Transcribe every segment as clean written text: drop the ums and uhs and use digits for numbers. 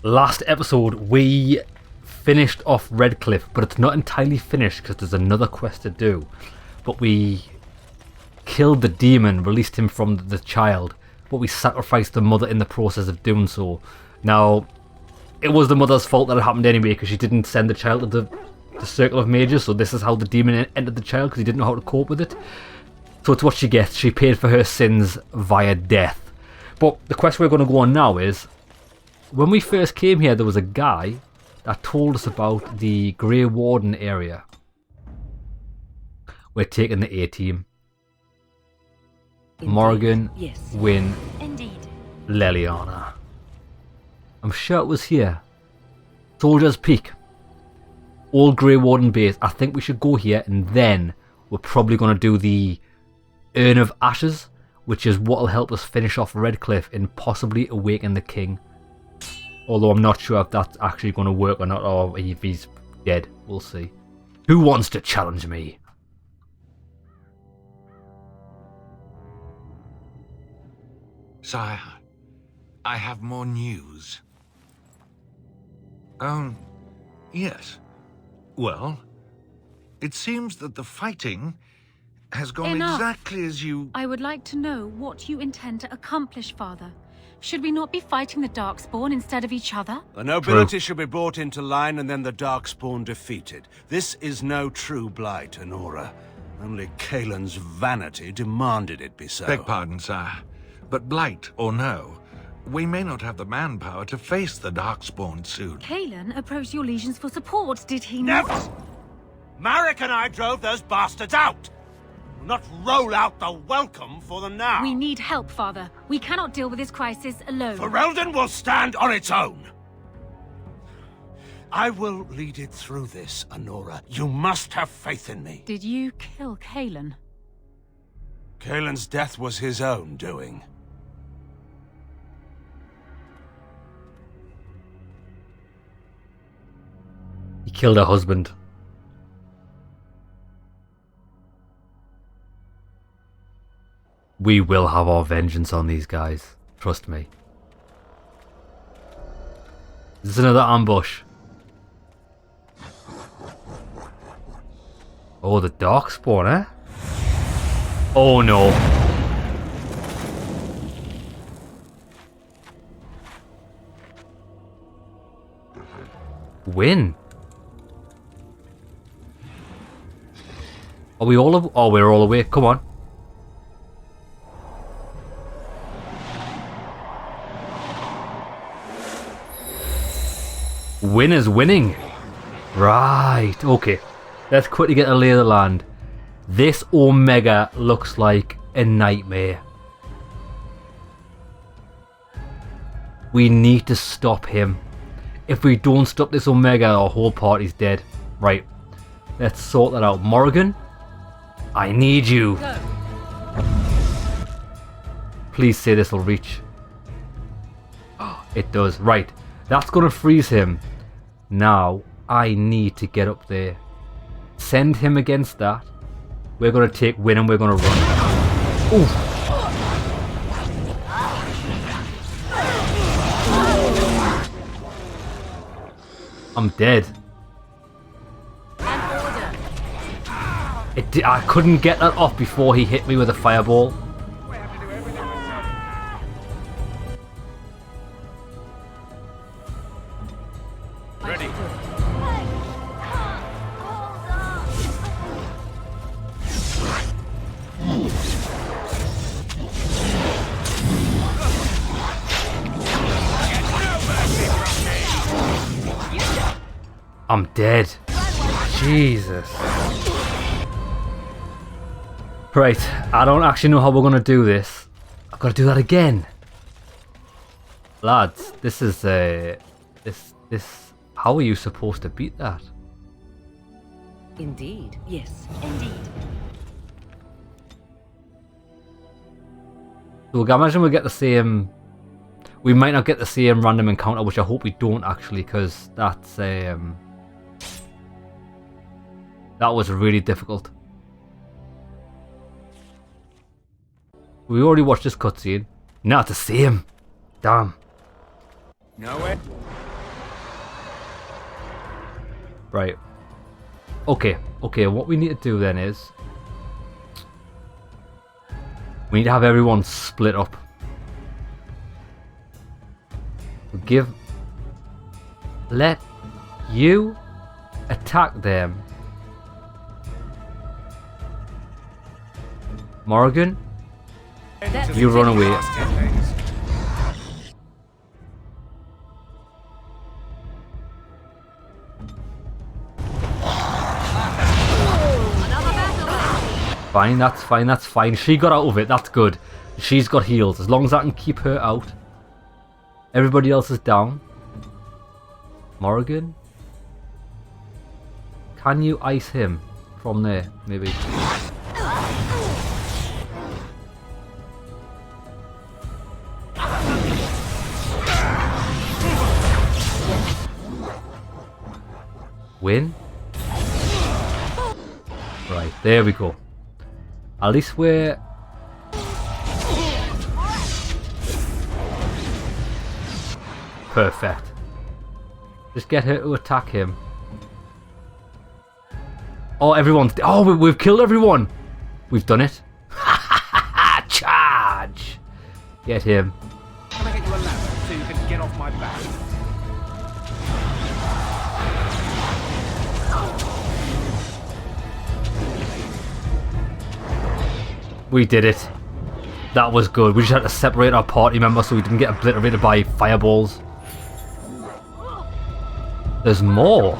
Last episode we finished off Redcliffe, but it's not entirely finished because there's another quest to do. But we killed the demon, released him from the child, but we sacrificed the mother in the process of doing so. Now, it was the mother's fault that it happened anyway because she didn't send the child to the circle of mages, so this is how the demon entered the child because he didn't know how to cope with it. So it's what she gets. She paid for her sins via death. But the quest we're going to go on now is, when we first came here, there was a guy that told us about the Grey Warden area. We're taking the A-team. Morgan, yes. Wynne, Indeed. Leliana. I'm sure it was here. Soldier's Peak. Old Grey Warden base. I think we should go here, and then we're probably going to do the Urn of Ashes, which is what will help us finish off Redcliffe and possibly awaken the king. Although I'm not sure if that's actually going to work or not, or if he's dead. We'll see. Who wants to challenge me? Sire, I have more news. Yes. Well, it seems that the fighting has gone Enough. exactly as you... I would like to know what you intend to accomplish, Father. Should we not be fighting the Darkspawn instead of each other? The nobility should be brought into line and then the Darkspawn defeated. This is no true blight, Honora. Only Kaelin's vanity demanded it be so. Beg pardon, sire. But blight or no, we may not have the manpower to face the Darkspawn soon. Kaelin approached your legions for support, did he not? Never! Marek and I drove those bastards out! We'll not roll out the welcome for them now! We need help, Father. We cannot deal with this crisis alone. Ferelden will stand on its own! I will lead it through this, Honora. You must have faith in me. Did you kill Kaelin? Kaelin's death was his own doing. He killed her husband. We will have our vengeance on these guys. Trust me. This is another ambush. Oh, the Darkspawn, eh? Oh no. Win. Are we all oh, we're all awake. Come on. Win is winning. Right, okay. Let's quickly get a lay of the land. This Omega looks like a nightmare. We need to stop him. If we don't stop this Omega, our whole party's dead. Right, let's sort that out. Morgan, I need you. Go. Please say this will reach. It does. Right, that's going to freeze him. Now, I need to get up there. Send him against that. We're going to take Win and we're going to run. Oof. I'm dead. I couldn't get that off before he hit me with a fireball. Ready. I'm dead. Jesus. Right, I don't actually know how we're going to do this. I've got to do that again. Lads, this is how are you supposed to beat that? Indeed. Yes, indeed. So I imagine we'll get the same... We might not get the same random encounter, which I hope we don't actually, because that's... that was really difficult. We already watched this cutscene. Now it's the same. Damn. No way. Right. Okay, what we need to do then is... we need to have everyone split up. Let you attack them. Morgan, you run away. Fine, that's fine. She got out of it, that's good. She's got heals. As long as I can keep her out. Everybody else is down. Morgan? Can you ice him from there, maybe? Win? Right, there we go. At least we're... perfect. Just get her to attack him. Oh, everyone's... oh, we've killed everyone! We've done it. Charge! Get him. Can I get you a ladder so you can get off my back? We did it. That was good. We just had to separate our party members so we didn't get obliterated by fireballs. There's more.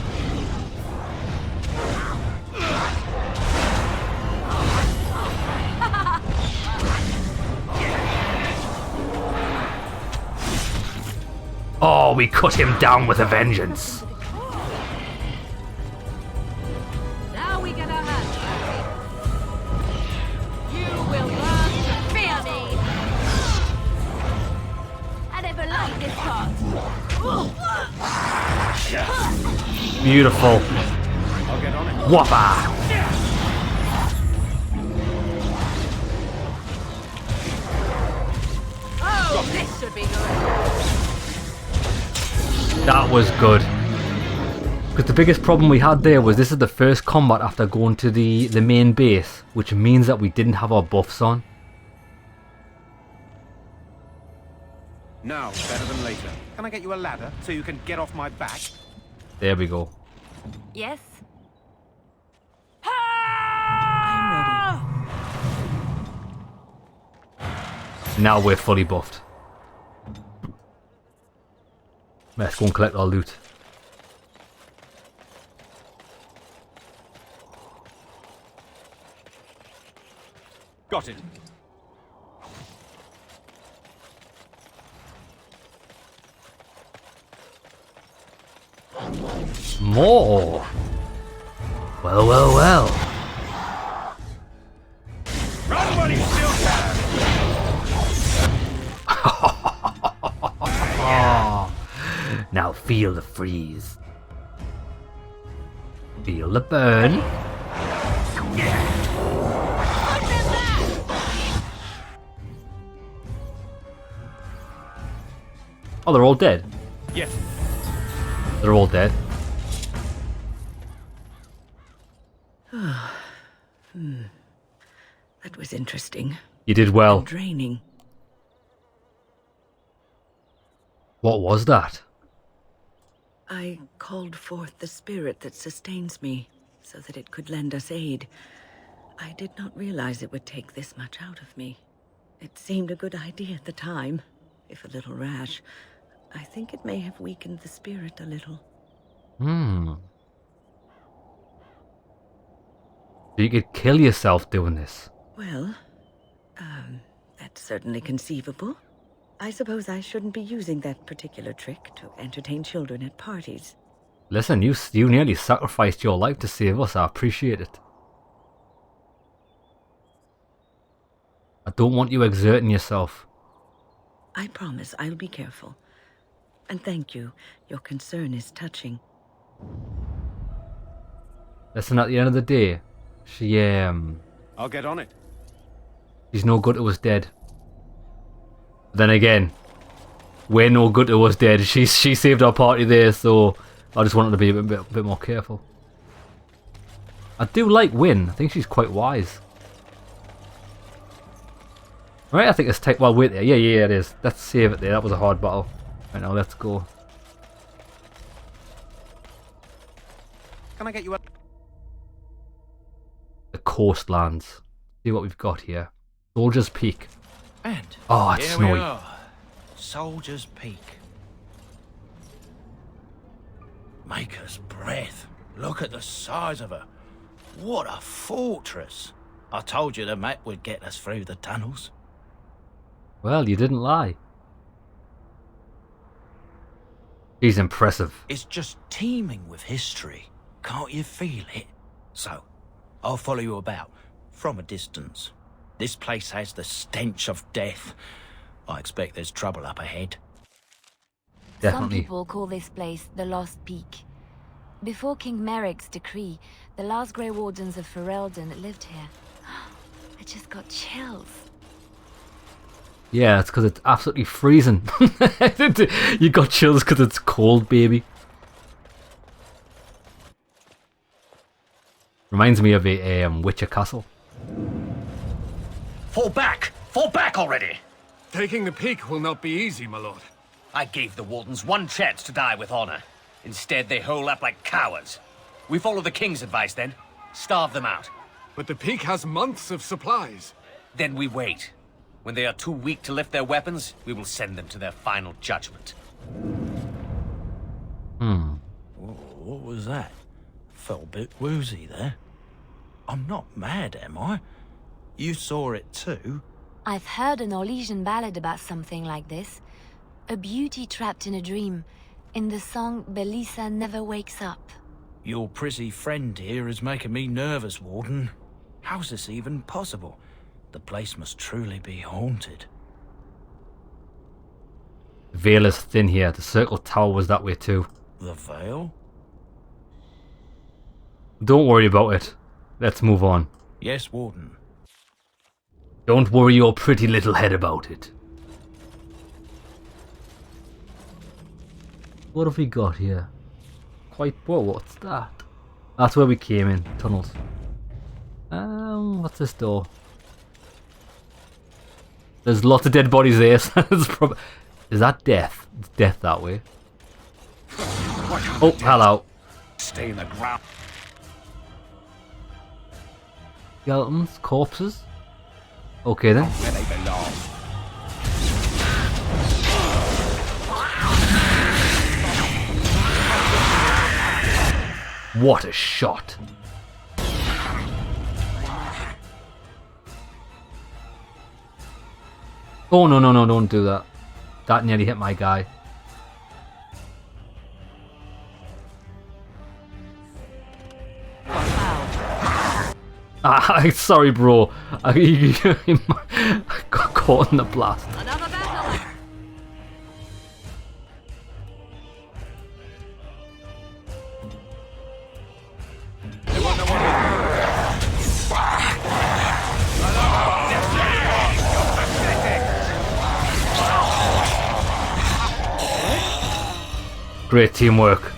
Oh, we cut him down with a vengeance. Now we get our hands dirty. You will learn to fear me. I never liked this part. Beautiful. I'll get on it. Whopper. Oh, this should be good. That was good. Because the biggest problem we had there was this is the first combat after going to the main base, which means that we didn't have our buffs on. Now, better than later. Can I get you a ladder so you can get off my back? There we go. Yes. I'm ready. Now we're fully buffed. Let's go and collect our loot. Got it. More. Well, well, well. Run while you still can. Now feel the freeze. Feel the burn. Oh, they're all dead. Yes. They're all dead. That was interesting. You did well. And draining. What was that? I called forth the spirit that sustains me, so that it could lend us aid. I did not realize it would take this much out of me. It seemed a good idea at the time, if a little rash. I think it may have weakened the spirit a little. So you could kill yourself doing this. Well, that's certainly conceivable. I suppose I shouldn't be using that particular trick to entertain children at parties. Listen, you nearly sacrificed your life to save us. I appreciate it. I don't want you exerting yourself. I promise I'll be careful. And thank you. Your concern is touching. Listen, at the end of the day, I'll get on it. she's no good to us dead. Then again, We're no good to us, dead. She saved our party there, so I just wanted to be a bit more careful. I do like Win. I think she's quite wise. Right, I think it's take. Well, wait there. Yeah, it is. Let's save it there. That was a hard battle. Right now, let's go. Can I get you a... The coastlands. See what we've got here. Soldier's Peak. And Oh, it's here snowy. we are. Soldier's Peak. Maker's breath. Look at the size of her. What a fortress. I told you the map would get us through the tunnels. Well, you didn't lie. He's impressive. It's just teeming with history. Can't you feel it? So, I'll follow you about, from a distance. This place has the stench of death. I expect there's trouble up ahead. Some Definitely. people call this place the Lost Peak. Before King Merrick's decree, the last Grey Wardens of Ferelden lived here. I just got chills. Yeah, it's because it's absolutely freezing. You got chills because it's cold, baby. Reminds me of a Witcher castle. Fall back! Fall back already! Taking the peak will not be easy, my lord. I gave the Wardens one chance to die with honor. Instead, they hole up like cowards. We follow the King's advice then. Starve them out. But the peak has months of supplies. Then we wait. When they are too weak to lift their weapons, we will send them to their final judgment. What was that? Felt a bit woozy there. I'm not mad, am I? You saw it too? I've heard a Norwegian ballad about something like this. A beauty trapped in a dream. In the song, Belisa never wakes up. Your prissy friend here is making me nervous, Warden. How's this even possible? The place must truly be haunted. Veil is thin here. The circle tower was that way too. The Veil? Don't worry about it. Let's move on. Yes, Warden. Don't worry your pretty little head about it. What have we got here? Whoa, what's that? That's where we came in. Tunnels. What's this door? There's lots of dead bodies there. So is that death? It's death that way. Oh, hello. Stay in the ground. Skeletons, corpses. Okay then. Where they belong. What a shot. Oh no, don't do that. That nearly hit my guy. Sorry bro. I got caught in the blast. Another battle! Great teamwork.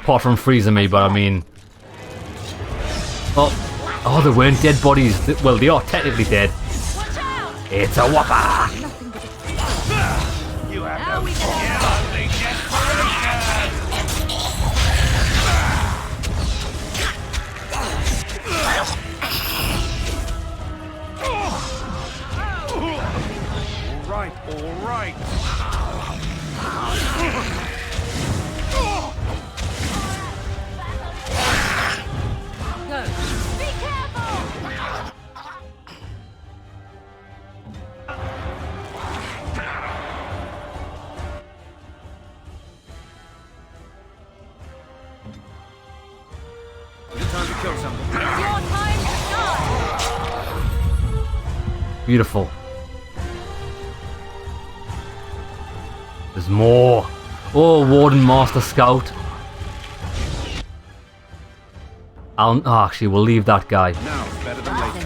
Apart from freezing me, but I mean... Oh, they weren't dead bodies. Well, they are technically dead. Watch out! It's a whopper! You have Now no we can... only All right. Go! Be careful! Time to kill something. It's your time to shine! Beautiful. There's more. Oh, Warden Master Scout. Actually, we'll leave that guy. Now it's better than later.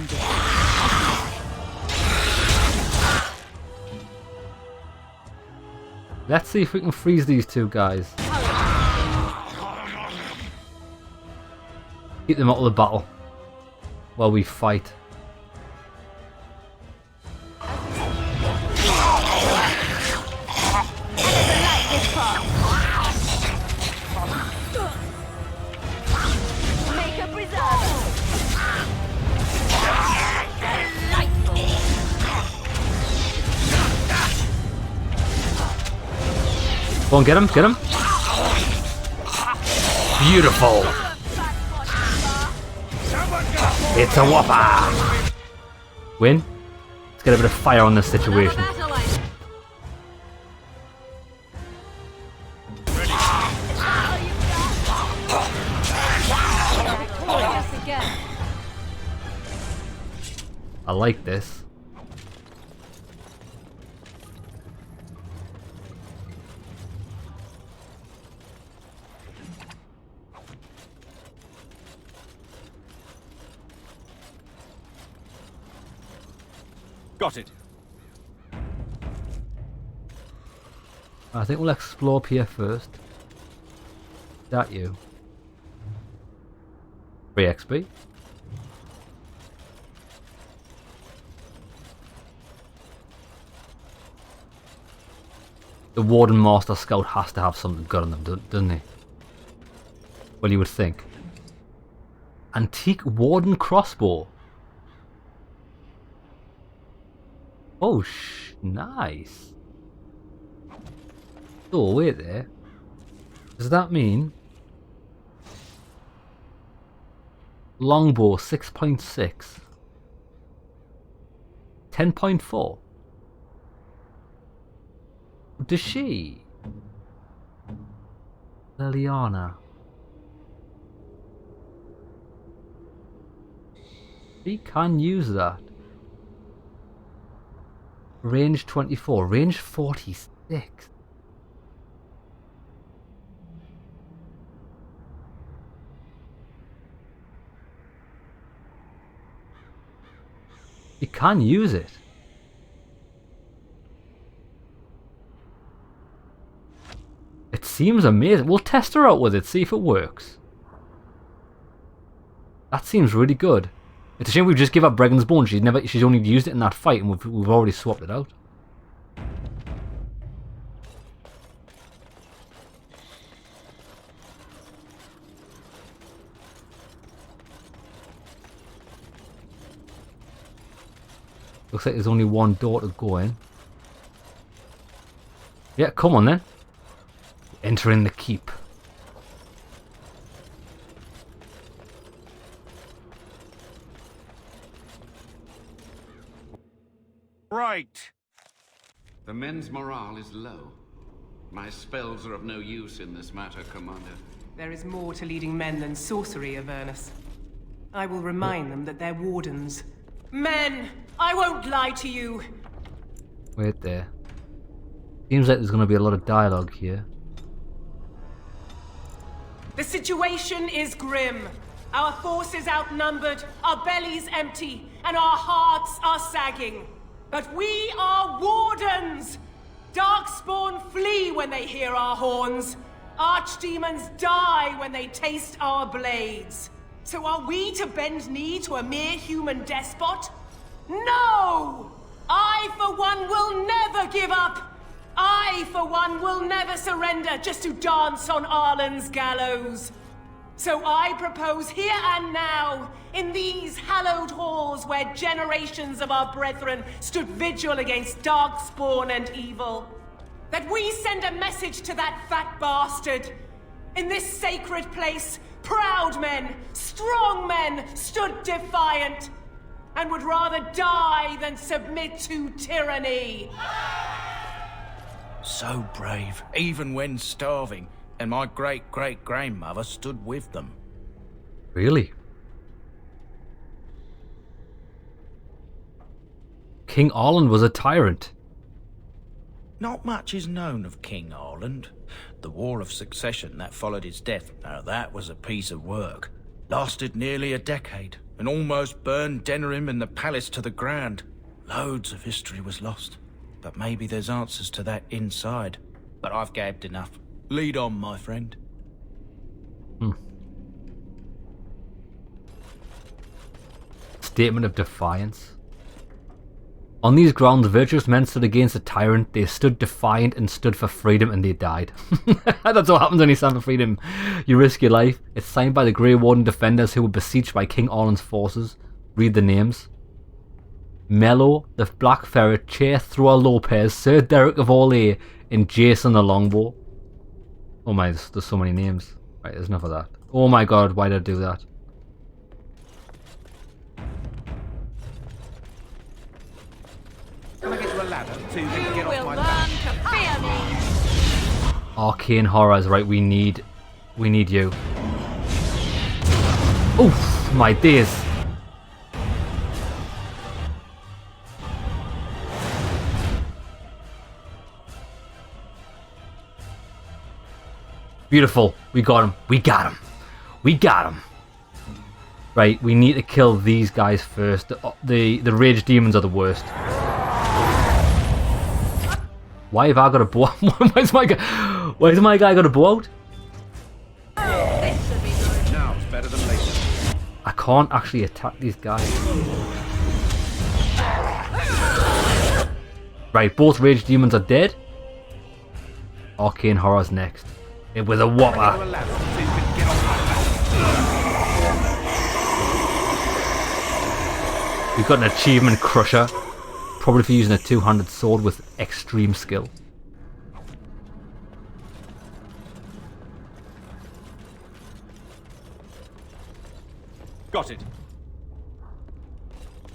Let's see if we can freeze these two guys. Keep them out of the battle while we fight. Go on, get him, get him. Beautiful. It's a whopper. Win. Let's get a bit of fire on this situation. I like this. Got it. I think we'll explore up here first. Is that you? Free XP. The Warden Master Scout has to have something good on them, doesn't he? Well, you would think. Antique Warden Crossbow. Oh, nice. Oh, wait there. Does that mean longbow 6.6, 10.4? Does she? Liliana. She can use that. Range 24, range 46. You can use it. It seems amazing. We'll test her out with it, see if it works. That seems really good. It's a shame we just give up Bregan's Bone. She's only used it in that fight, and we've already swapped it out. Looks like there's only one door to go in. Yeah, come on then. Entering the keep. Right. The men's morale is low. My spells are of no use in this matter, Commander. There is more to leading men than sorcery, Avernus. I will remind them that they're wardens. Men! I won't lie to you! Wait there. Seems like there's going to be a lot of dialogue here. The situation is grim. Our forces outnumbered, our bellies empty, and our hearts are sagging. But we are wardens! Darkspawn flee when they hear our horns. Archdemons die when they taste our blades. So are we to bend knee to a mere human despot? No! I, for one, will never give up! I, for one, will never surrender just to dance on Arlen's gallows. So I propose here and now, in these hallowed halls where generations of our brethren stood vigil against darkspawn and evil, that we send a message to that fat bastard. In this sacred place, proud men, strong men stood defiant, and would rather die than submit to tyranny. So brave, even when starving, and my great-great-grandmother stood with them. Really? King Arlen was a tyrant. Not much is known of King Arlen. The War of Succession that followed his death, now that was a piece of work. Lasted nearly a decade, and almost burned Denerim and the palace to the ground. Loads of history was lost, but maybe there's answers to that inside. but I've gabbed enough. Lead on, my friend. Statement of defiance. On these grounds, virtuous men stood against a tyrant. They stood defiant and stood for freedom, and they died. That's what happens when you stand for freedom. You risk your life. It's signed by the Grey Warden defenders who were besieged by King Orlan's forces. Read the names. Mello, the Black Ferret, Che Throa Lopez, Sir Derek of Orlais, and Jason the Longbow. Oh my, there's so many names. Right, there's enough of that. Oh my god, why did I do that? Can I get you a ladder so you can get off my back? Arcane horrors, right? We need you. Oh my days! Beautiful. We got him. We got him. We got him. Right, we need to kill these guys first. The rage demons are the worst. Why have I got a bow? Why's my guy got a bow out? Now it's better than later. I can't actually attack these guys. Right, both rage demons are dead. Arcane horrors next. With a whopper. We've got an achievement crusher. Probably for using a two-handed sword with extreme skill. Got it.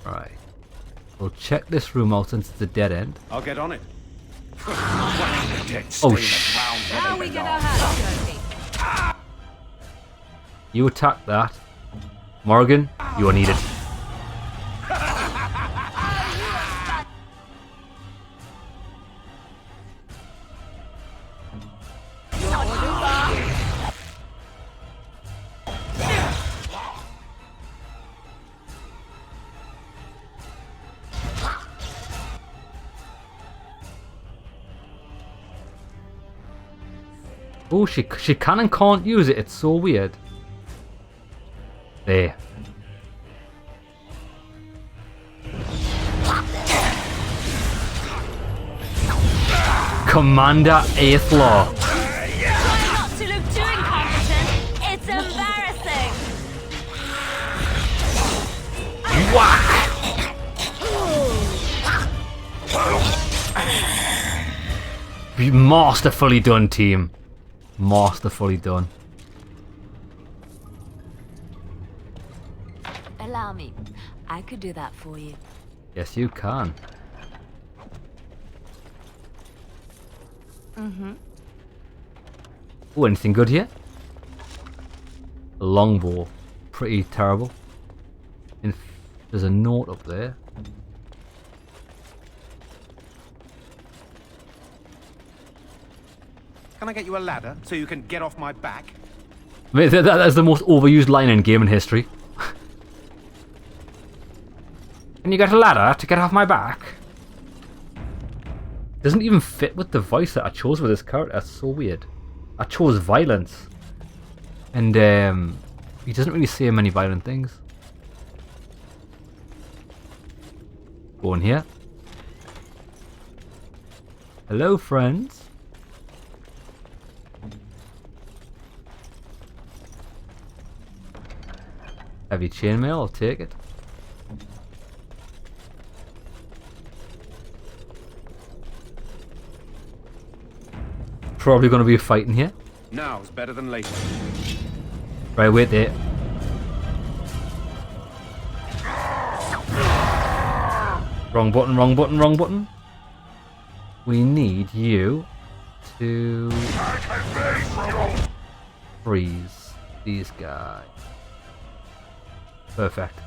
Right. We'll check this room out since it's a dead end. I'll get on it. Oh shit. Now we get our hands dirty. You attack that. Morgan, you are needed. Oh, she can and can't use it. It's so weird. There. Commander Aethlor. Try not to look too incompetent. It's embarrassing. Whack! Masterfully done, team. Masterfully done. Allow me. I could do that for you. Yes, you can. Oh, anything good here? A longbow. Pretty terrible. There's a note up there. Can I get you a ladder so you can get off my back? I mean, that's the most overused line in gaming history. Can you get a ladder to get off my back? Doesn't even fit with the voice that I chose for this character. That's so weird. I chose violence. And he doesn't really say many violent things. Go in here. Hello, friends. Heavy chainmail, I'll take it. Probably going to be a fight in here. Now is better than later. Right, wait there. Wrong button, wrong button, wrong button. We need you to freeze these guys. Perfect.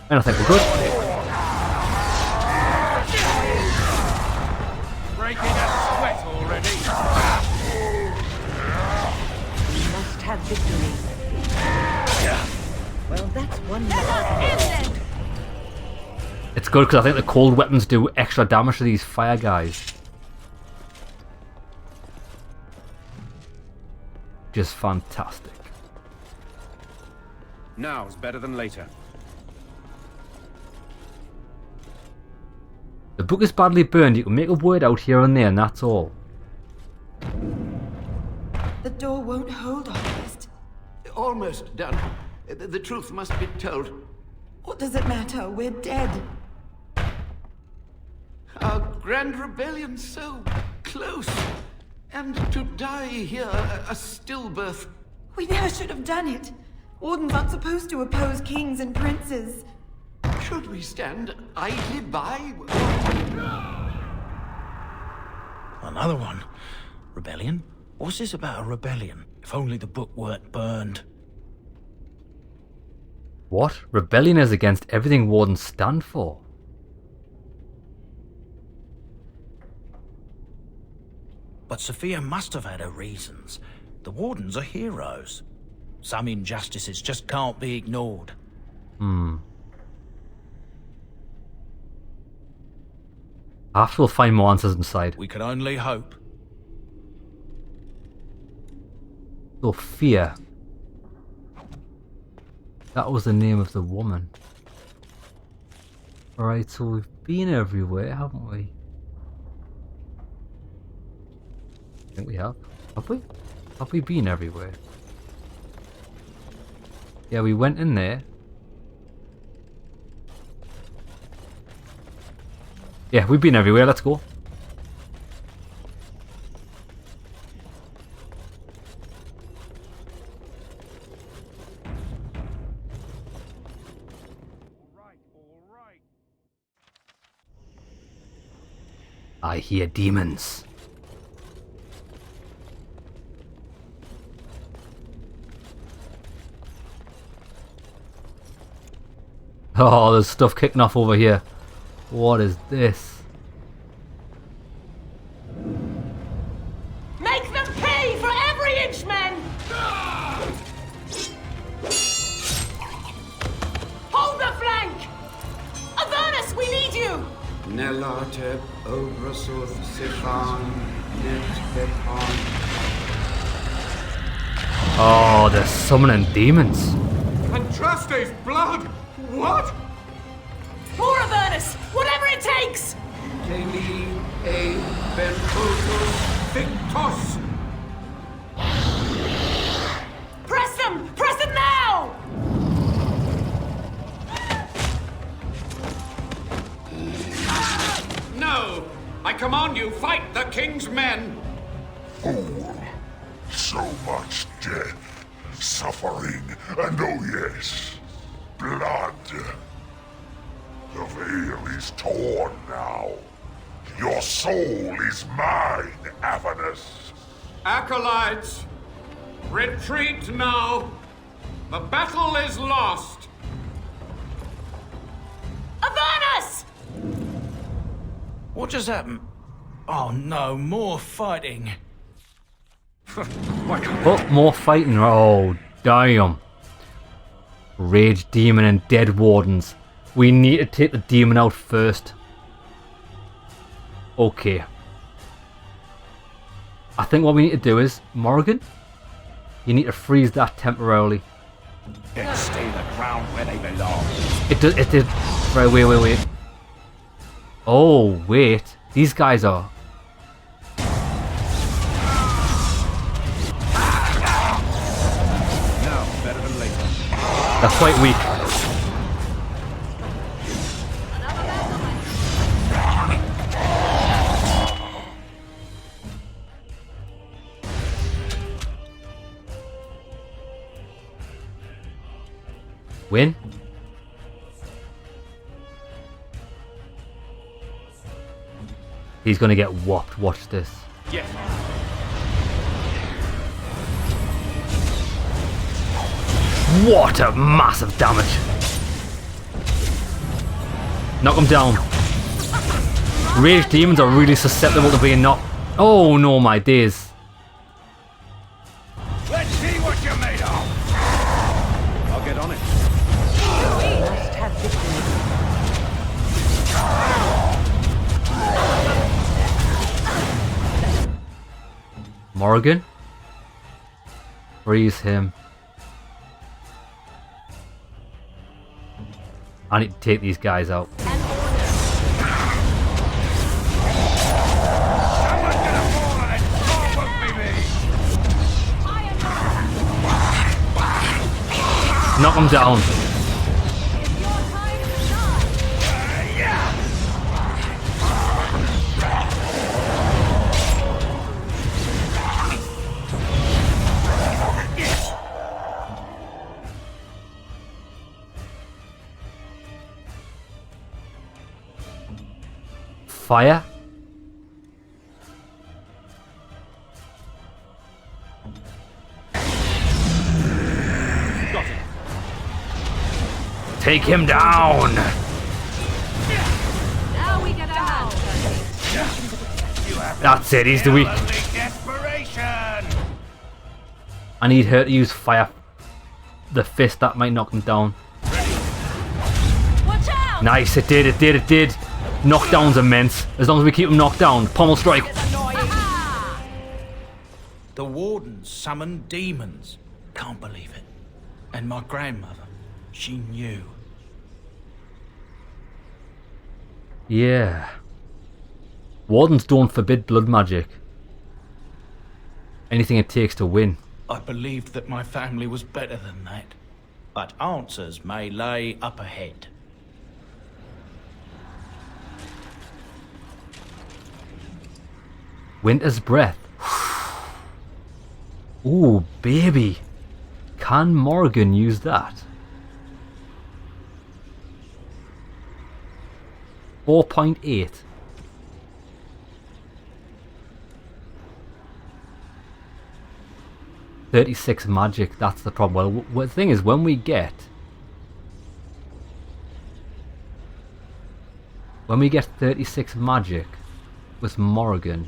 And I think we're good. Breaking a sweat already. We must have victory. Well, that's one less. It's good because I think the cold weapons do extra damage to these fire guys. Just fantastic. Now's better than later. The book is badly burned. You can make a word out here and there, and that's all. The door won't hold, Honest. Almost done. The truth must be told. What does it matter? We're dead. Our grand rebellion so close. And to die here, a stillbirth. We never should have done it. Wardens aren't supposed to oppose kings and princes. Should we stand idly by? Another one. Rebellion? What's this about a rebellion? If only the book weren't burned. What? Rebellion is against everything Wardens stand for. But Sophia must have had her reasons. The Wardens are heroes. Some injustices just can't be ignored. After we'll find more answers inside. We can only hope. Sophia. That was the name of the woman. Alright, so we've been everywhere, haven't we? I think we have. Have we? Have we been everywhere? Yeah, we went in there. Yeah, we've been everywhere. Let's go. I hear demons. Oh, there's stuff kicking off over here. What is this? Make them pay for every inch, men! Hold the flank! Avernus, we need you! Nelate, Obrasuth, Sifan, Net, Bepon. Oh, they're summoning demons. Andraste's blood! What? More Avernus! Whatever it takes! Teli, E, Bentotus, Victos. Press them! Press them now! No! I command you, fight the king's men! Fool! So much death, suffering, and oh yes, blood. The veil is torn now. Your soul is mine, Avernus. Acolytes, retreat now. The battle is lost. Avernus! What just happened? Oh no, more fighting. Oh, more fighting. Oh, damn. Rage demon and dead wardens. We need to take the demon out first. Okay. I think what we need to do is, Morrigan, you need to freeze that temporarily. Then stay the ground where they belong. It did. Right, wait. Oh, wait. These guys are... Now, better than later. They're quite weak. Win? He's gonna get whopped. Watch this. Yes. What a massive damage. Knock him down. Rage demons are really susceptible to being knocked. Oh no, my days. Let's see what you're made of. I'll get on it. We must have victory. Morrigan? Freeze him. I need to take these guys out. Knock him down. Fire. Take him down. Now we get out. That's it. He's the weak. I need her to use fire. The fist that might knock him down. Watch out! Nice. It did. It did. It did. Knockdown's immense. As long as we keep him knocked down. Pommel strike. The Warden summoned demons. Can't believe it. And my grandmother, she knew. Yeah. Wardens don't forbid blood magic. Anything it takes to win. I believed that my family was better than that. But answers may lay up ahead. Winter's breath. Ooh, baby. Can Morgan use that? 4.8. $36 magic, that's the problem. Well, the thing is, when we get 36 magic with Morgan,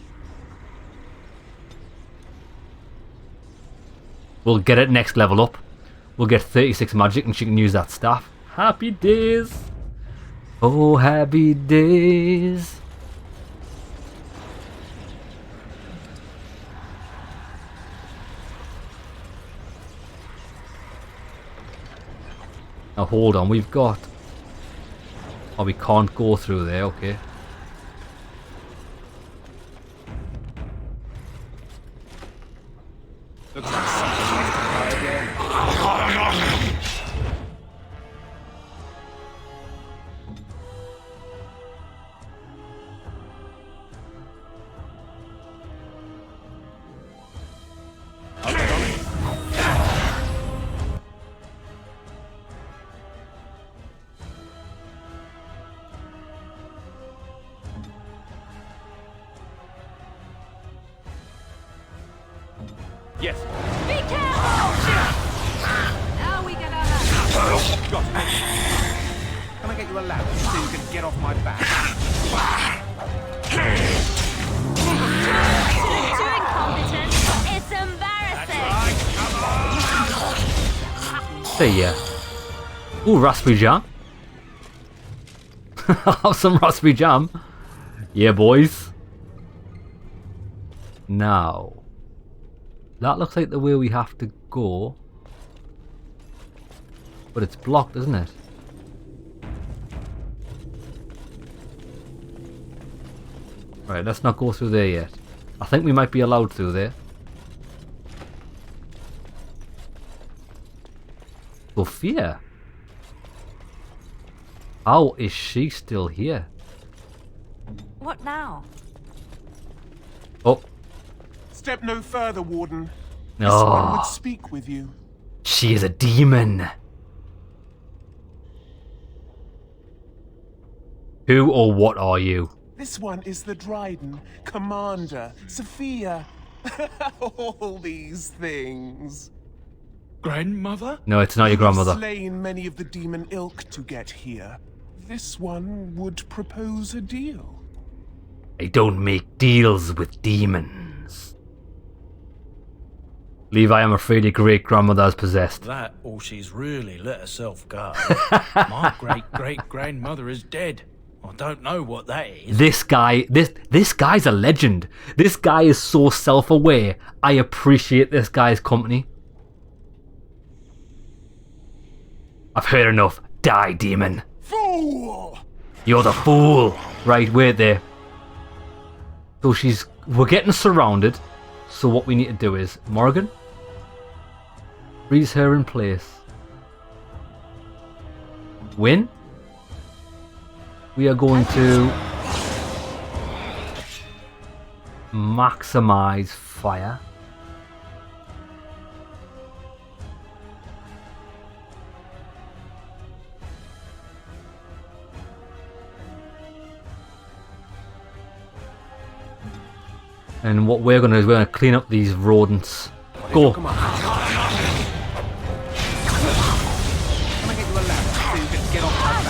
we'll get it next level up. We'll get 36 magic and she can use that staff. Happy days! Oh, happy days! Now hold on, we've got... Oh, we can't go through there, okay. Looks like something wants to try again. Yes. Be careful! Now we get out. Got it. Can I get you a ladder so you can get off my back? Too incompetent. It's embarrassing. See ya. Ooh, raspberry jam. Have some raspberry jam. Yeah, boys. Now. That looks like the way we have to go. But it's blocked, isn't it? Right, let's not go through there yet. I think we might be allowed through there. Sophia? How is she still here? What now? Oh. Step no further, Warden. No. This one would speak with you. She is a demon. Who or what are you? This one is the Dryden, Commander, Sophia. All these things. Grandmother? No, it's not your grandmother. You've slain many of the demon ilk to get here. This one would propose a deal. I don't make deals with demons. Levi, I'm afraid your great-grandmother is possessed. That or she's really let herself go. My great-great-grandmother is dead. I don't know what that is. This guy, this guy's a legend. This guy is so self-aware. I appreciate this guy's company. I've heard enough. Die, demon. Fool! You're the fool. Right, wait there. So we're getting surrounded. So what we need to do is, Morgan, freeze her in place. Win. We are going to maximize fire. And what we're going to do is we're going to clean up these rodents. Go. Come on. Can I get you a ladder so you can get off my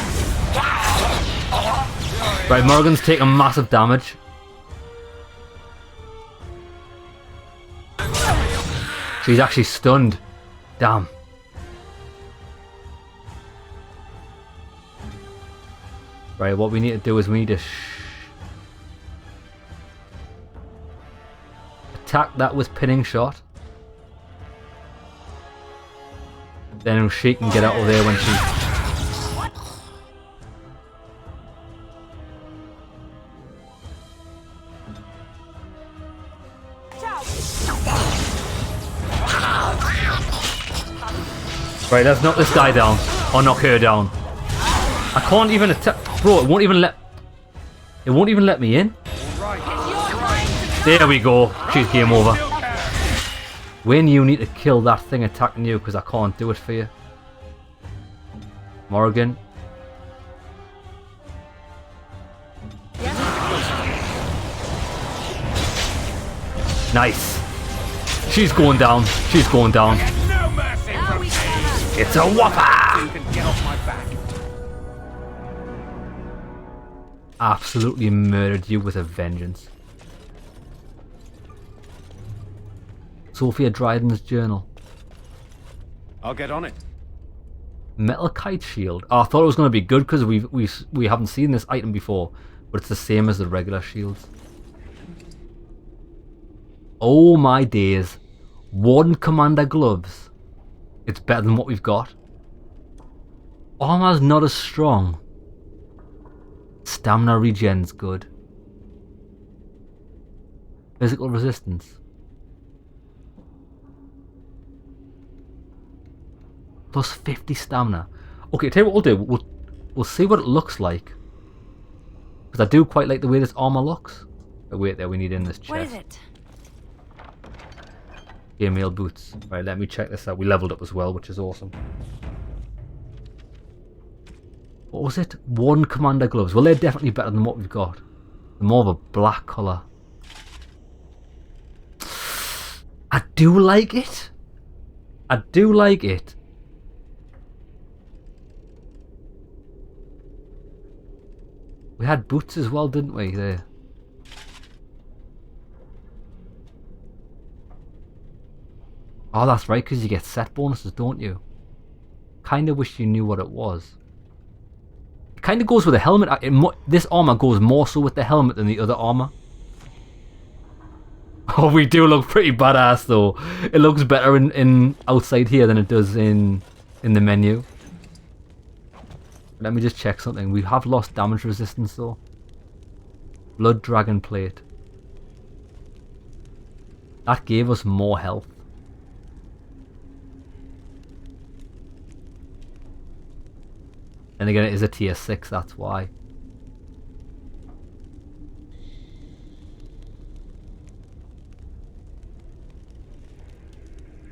back? Right, Morgan's taking massive damage. She's actually stunned. Damn. Right, what we need to do is we need to attack that with pinning shot. Then she can get out of there when she... Right, let's knock this guy down. Or knock her down. I can't even attack... Bro, it won't even let me in. There we go. She's game over. When you need to kill that thing attacking you, because I can't do it for you. Morgan. Nice. She's going down. She's going down. It's a whopper! You can get off my back. Absolutely murdered you with a vengeance. Sophia Dryden's journal. I'll get on it. Metal kite shield. Oh, I thought it was going to be good because we haven't seen this item before, but it's the same as the regular shields. Oh my days. Warden Commander gloves. It's better than what we've got. Armor's not as strong. Stamina regen's good. Physical resistance. Plus 50 stamina. Okay, tell you what we'll do. We'll see what it looks like. Because I do quite like the way this armor looks. Oh, wait there, we need in this chest. What is it? Mail boots. Right, let me check this out. We leveled up as well, which is awesome. What was it? Warden Commander gloves. Well, they're definitely better than what we've got. They're more of a black colour. I do like it. I do like it. We had boots as well, didn't we? There. Oh, that's right, because you get set bonuses, don't you? Kind of wish you knew what it was. It kind of goes with the helmet. This armor goes more so with the helmet than the other armor. Oh, we do look pretty badass though. It looks better in outside here than it does in the menu. Let me just check something. We have lost damage resistance though. Blood Dragon Plate. That gave us more health. And again, it is a tier 6, that's why.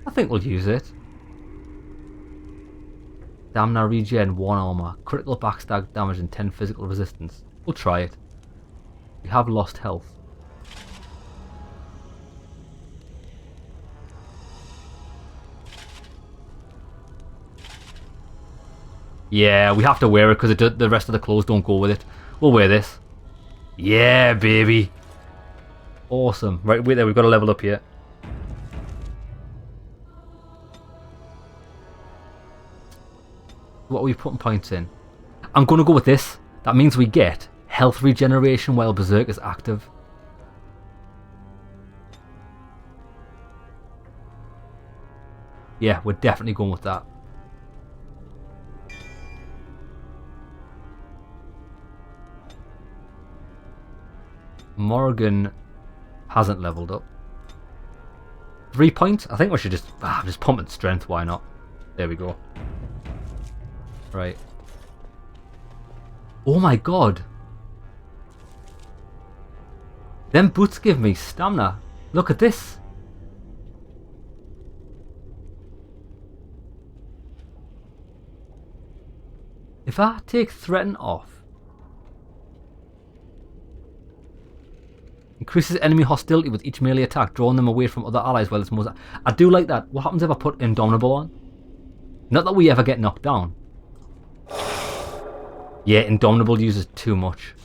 I think we'll use it. Stamina regen, 1 armor, critical backstab damage and 10 physical resistance. We'll try it. We have lost health. Yeah, we have to wear it because the rest of the clothes don't go with it. We'll wear this. Yeah, baby. Awesome. Right, wait there, we've got to level up here. What are we putting points in? I'm going to go with this. That means we get health regeneration while Berserk is active. Yeah, we're definitely going with that. Morrigan hasn't leveled up. 3 points? I think we should just... I'm just pumping strength, why not? There we go. Right. Oh my god. Them boots give me stamina. Look at this. If I take threaten off, increases enemy hostility with each melee attack, drawing them away from other allies while it's most... I do like that. What happens if I put Indomitable on? Not that we ever get knocked down. Yeah, Indomitable uses too much.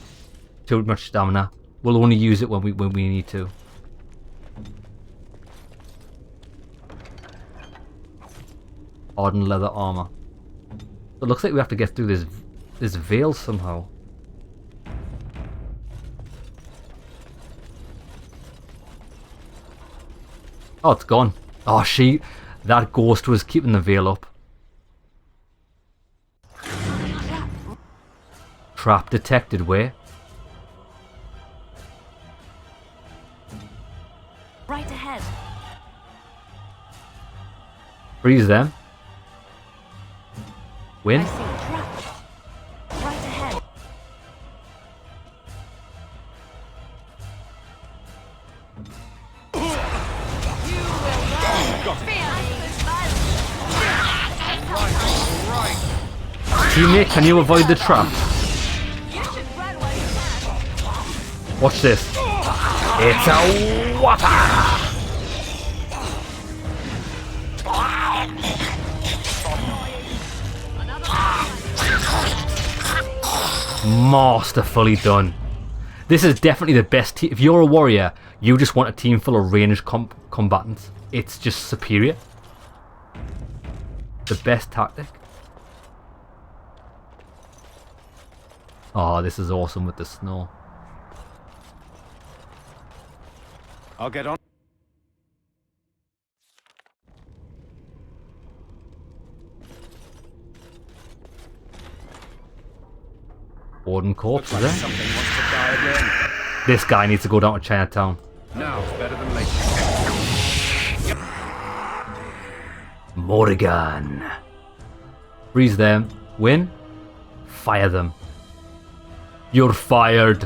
Too much stamina. We'll only use it when we need to. Hardened leather armor. It looks like we have to get through this veil somehow. Oh, it's gone. Oh, that ghost was keeping the veil up. Trap detected, where? Right ahead. Freeze them. Win. I see a trap. Right ahead. Teammate, can you avoid the trap? Watch this. It's a water! Masterfully done. This is definitely the best team. If you're a warrior, you just want a team full of ranged combatants. It's just superior. The best tactic. Oh, this is awesome with the snow. I'll get on. Warden corpse, is there? This guy needs to go down to Chinatown. Now it's better than later. Morrigan. Freeze them. Win. Fire them. You're fired.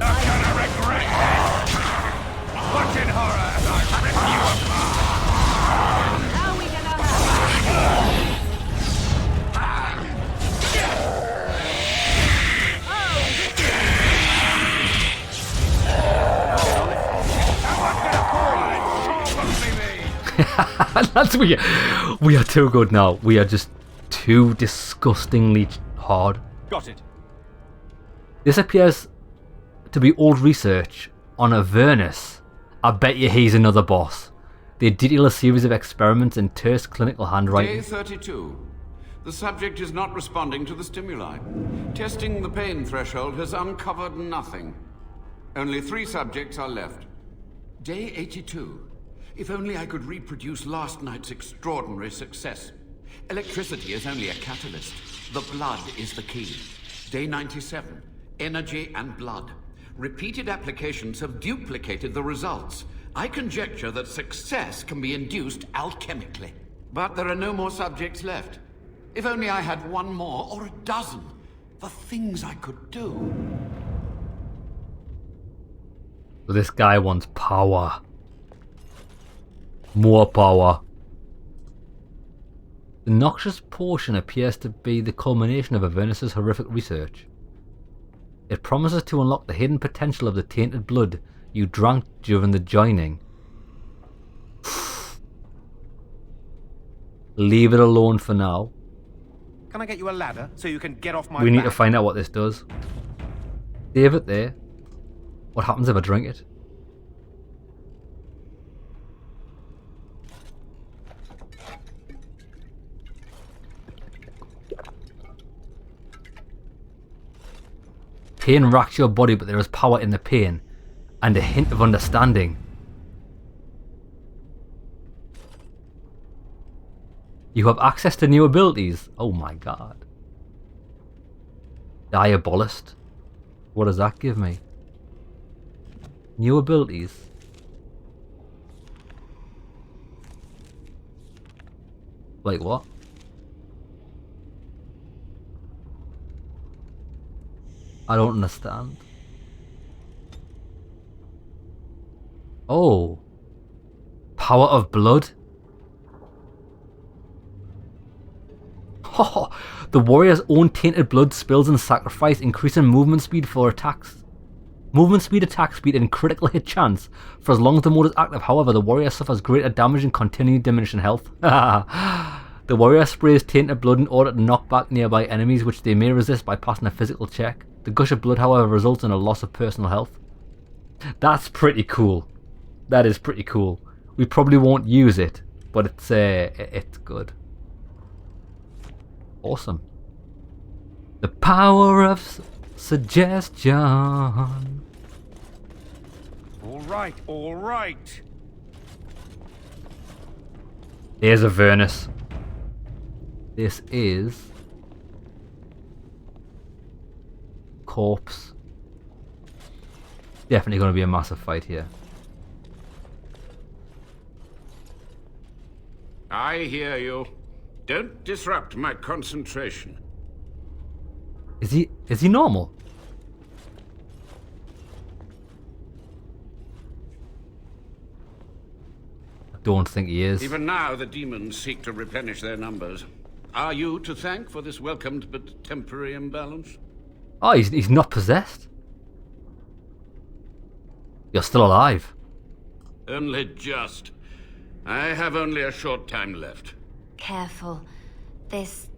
That's we are too good now. We are just too disgustingly hard. Got it. This appears to be old research on Avernus. I bet you he's another boss. They detail a series of experiments in terse clinical handwriting. Day 32. The subject is not responding to the stimuli. Testing the pain threshold has uncovered nothing. Only 3 subjects are left. Day 82. If only I could reproduce last night's extraordinary success. Electricity is only a catalyst. The blood is the key. Day 97. Energy and blood. Repeated applications have duplicated the results. I conjecture that success can be induced alchemically. But there are no more subjects left. If only I had 1 more or a dozen. The things I could do. This guy wants power. More power. The noxious potion appears to be the culmination of Avernus' horrific research. It promises to unlock the hidden potential of the tainted blood you drank during the joining. Leave it alone for now. Can I get you a ladder so you can get off my We need back? to find out what this does. Save it there. What happens if I drink it? Pain racks your body, but there is power in the pain, and a hint of understanding. You have access to new abilities. Oh my god. Diabolist. What does that give me? New abilities. Like what? I don't understand. Oh. Power of blood? The warrior's own tainted blood spills in sacrifice, increasing movement speed for attacks. Movement speed, attack speed, and critical hit chance for as long as the mode is active. However, the warrior suffers greater damage and continually diminishing health. The warrior sprays tainted blood in order to knock back nearby enemies, which they may resist by passing a physical check. The gush of blood, however, results in a loss of personal health. That's pretty cool. That is pretty cool. We probably won't use it, but it's good. Awesome. The power of suggestion. All right, all right. There's Avernus. This is corpse. Definitely going to be a massive fight here. I hear you. Don't disrupt my concentration. Is he normal? I don't think he is. Even now, the demons seek to replenish their numbers. Are you to thank for this welcomed but temporary imbalance? Oh, he's not possessed? You're still alive. Only just. I have only a short time left. Careful. This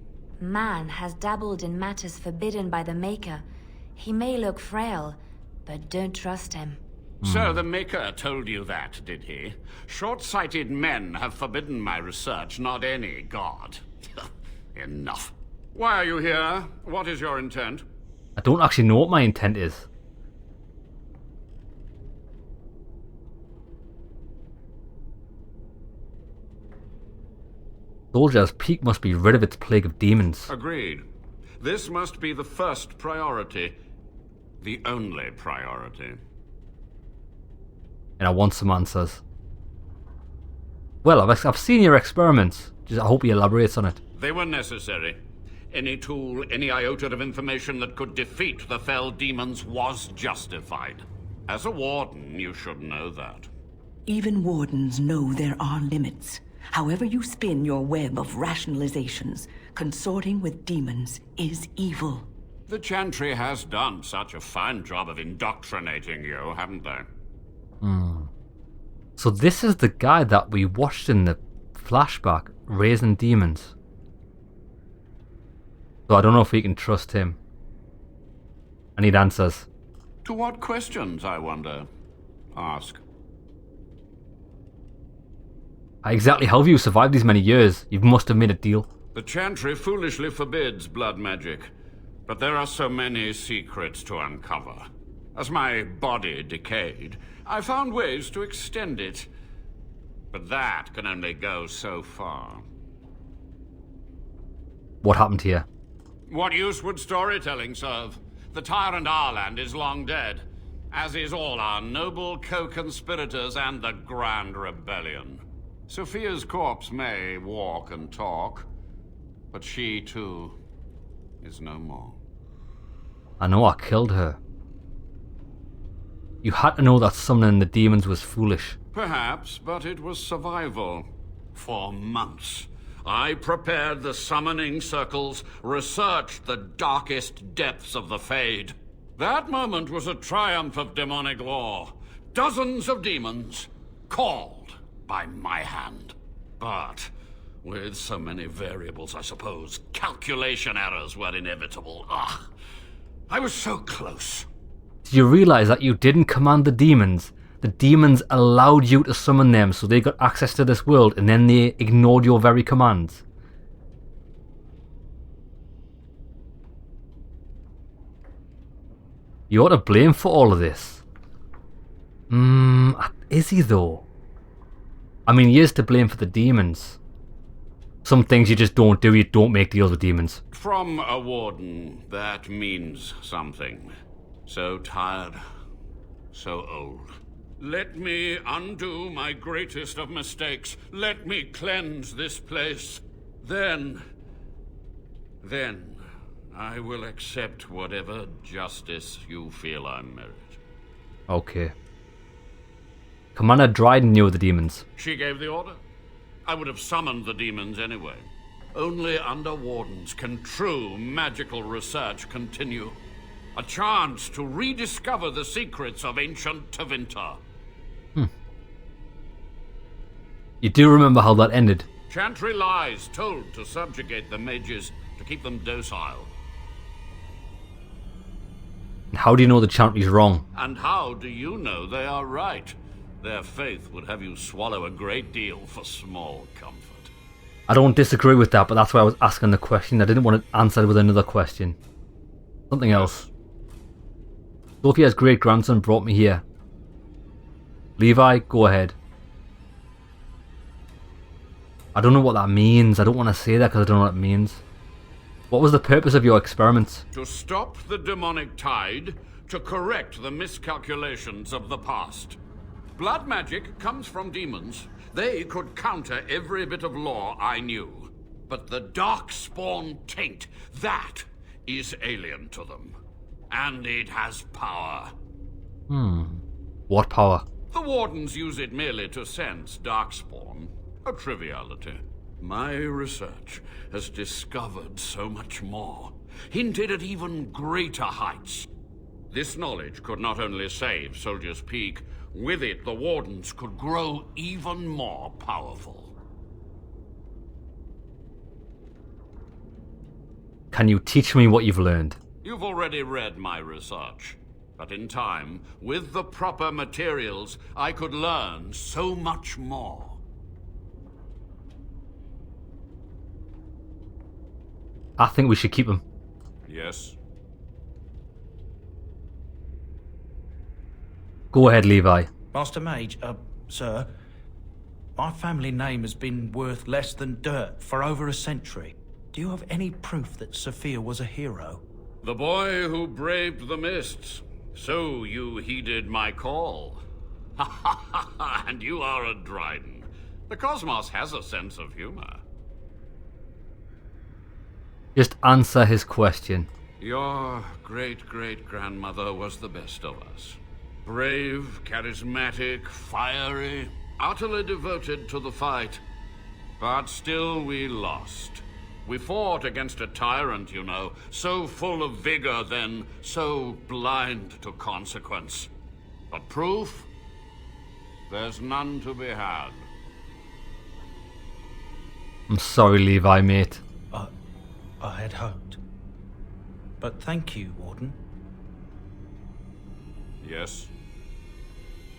man has dabbled in matters forbidden by the Maker. He may look frail, but don't trust him. So the Maker told you that, did he? Short-sighted men have forbidden my research, not any god. Enough. Why are you here? What is your intent? I don't actually know what my intent is. Soldier's Peak must be rid of its plague of demons. Agreed. This must be the first priority. The only priority. And I want some answers. Well, I've seen your experiments. I hope he elaborates on it. They were necessary. Any tool, any iota of information that could defeat the fell demons was justified. As a warden, you should know that. Even wardens know there are limits. However you spin your web of rationalizations, consorting with demons is evil. The Chantry has done such a fine job of indoctrinating you, haven't they? So this is the guy that we watched in the flashback, raising demons. So I don't know if we can trust him. I need answers. To what questions, I wonder? Ask. Exactly how have you survived these many years? You must have made a deal. The Chantry foolishly forbids blood magic, but there are so many secrets to uncover. As my body decayed, I found ways to extend it. But that can only go so far. What happened here? What use would storytelling serve? The tyrant Arland is long dead, as is all our noble co-conspirators and the Grand Rebellion. Sophia's corpse may walk and talk, but she, too, is no more. I know I killed her. You had to know that summoning the demons was foolish. Perhaps, but it was survival. For months, I prepared the summoning circles, researched the darkest depths of the Fade. That moment was a triumph of demonic law. Dozens of demons, called by my hand. But with so many variables, I suppose, calculation errors were inevitable. I was so close. Did you realize that you didn't command the demons? The demons allowed you to summon them, so they got access to this world, and then they ignored your very commands. You ought to blame for all of this. Is he though? I mean, he is to blame for the demons. Some things you just don't do. You don't make deals with demons. From a warden, that means something. So tired, so old. Let me undo my greatest of mistakes. Let me cleanse this place. Then I will accept whatever justice you feel I merit. Okay. Commander Dryden knew the demons. She gave the order. I would have summoned the demons anyway. Only under Wardens can true magical research continue. A chance to rediscover the secrets of ancient Tevinter. You do remember how that ended? Chantry lies told to subjugate the mages, to keep them docile. And how do you know the Chantry's wrong? And how do you know they are right? Their faith would have you swallow a great deal for small comfort. I don't disagree with that, but that's why I was asking the question. I didn't want it answered with another question. Something else. Sophia's great-grandson brought me here. Levi, go ahead. I don't know what that means. I don't want to say that because I don't know what it means. What was the purpose of your experiments? To stop the demonic tide, to correct the miscalculations of the past. Blood magic comes from demons. They could counter every bit of law I knew. But the Darkspawn taint, that is alien to them. And it has power. What power? The Wardens use it merely to sense Darkspawn. A triviality. My research has discovered so much more. Hinted at even greater heights. This knowledge could not only save Soldier's Peak, with it the Wardens could grow even more powerful. Can you teach me what you've learned? You've already read my research. But in time, with the proper materials, I could learn so much more. I think we should keep him. Yes. Go ahead, Levi. Master Mage, sir, my family name has been worth less than dirt for over a century. Do you have any proof that Sophia was a hero? The boy who braved the mists. So you heeded my call. Ha ha ha ha, and you are a Dryden. The cosmos has a sense of humor. Just answer his question. Your great-great-grandmother was the best of us. Brave, charismatic, fiery, utterly devoted to the fight. But still we lost. We fought against a tyrant, you know, so full of vigor then, so blind to consequence. But proof? There's none to be had. I'm sorry, Levi, mate. I had hoped. But thank you, Warden. Yes?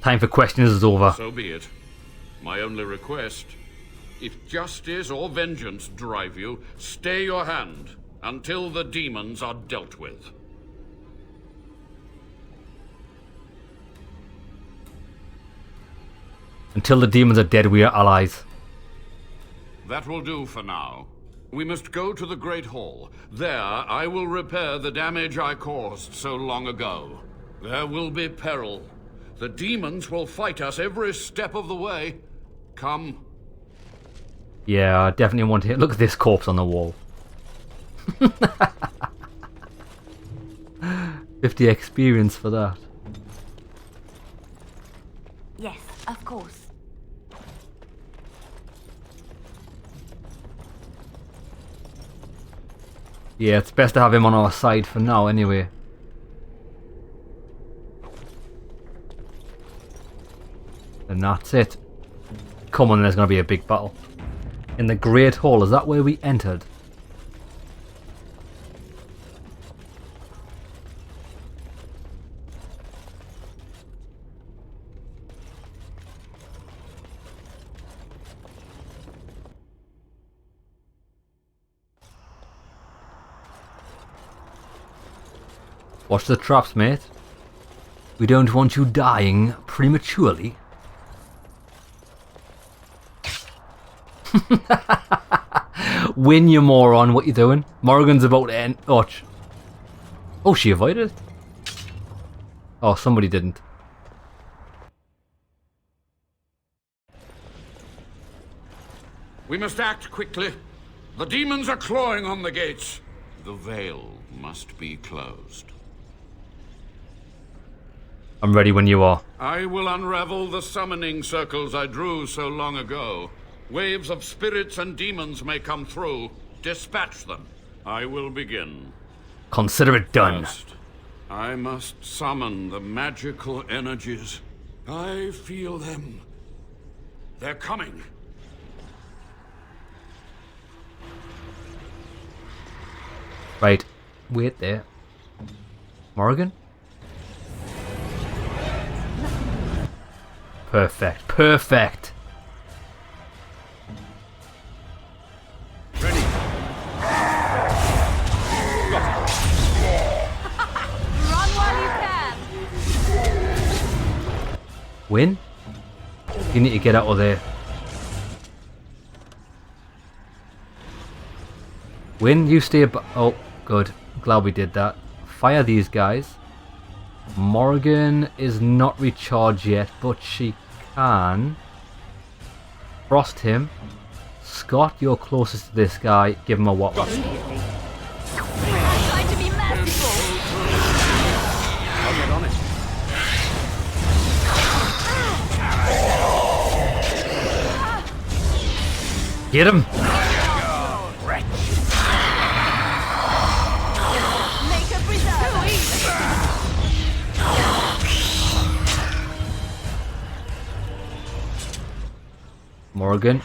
Time for questions is over. So be it. My only request, if justice or vengeance drive you, stay your hand until the demons are dealt with. Until the demons are dead, we are allies. That will do for now. We must go to the Great Hall. There, I will repair the damage I caused so long ago. There will be peril. The demons will fight us every step of the way. Come. Yeah, I definitely want to hit. Look at this corpse on the wall. 50 experience for that. Yes, of course. Yeah, it's best to have him on our side for now anyway. And that's it. Come on, there's going to be a big battle. In the Great Hall, is that where we entered? Watch the traps, mate. We don't want you dying prematurely. Win, you moron. What you doing? Morrigan's about to end. Oh, she avoided it? Oh, somebody didn't. We must act quickly. The demons are clawing on the gates. The veil must be closed. I'm ready when you are. I will unravel the summoning circles I drew so long ago. Waves of spirits and demons may come through. Dispatch them. I will begin. Consider it done. First, I must summon the magical energies. I feel them. They're coming. Right. Wait there. Morrigan? Perfect. Perfect. Run while you can. Win? You need to get out of there. Win, you stay oh, good. Glad we did that. Fire these guys. Morrigan is not recharged yet, but she can frost him. Scott, you're closest to this guy. Give him a whop. Trying to be merciful. I'll get on it. Get him! Make a preserve. Morrigan.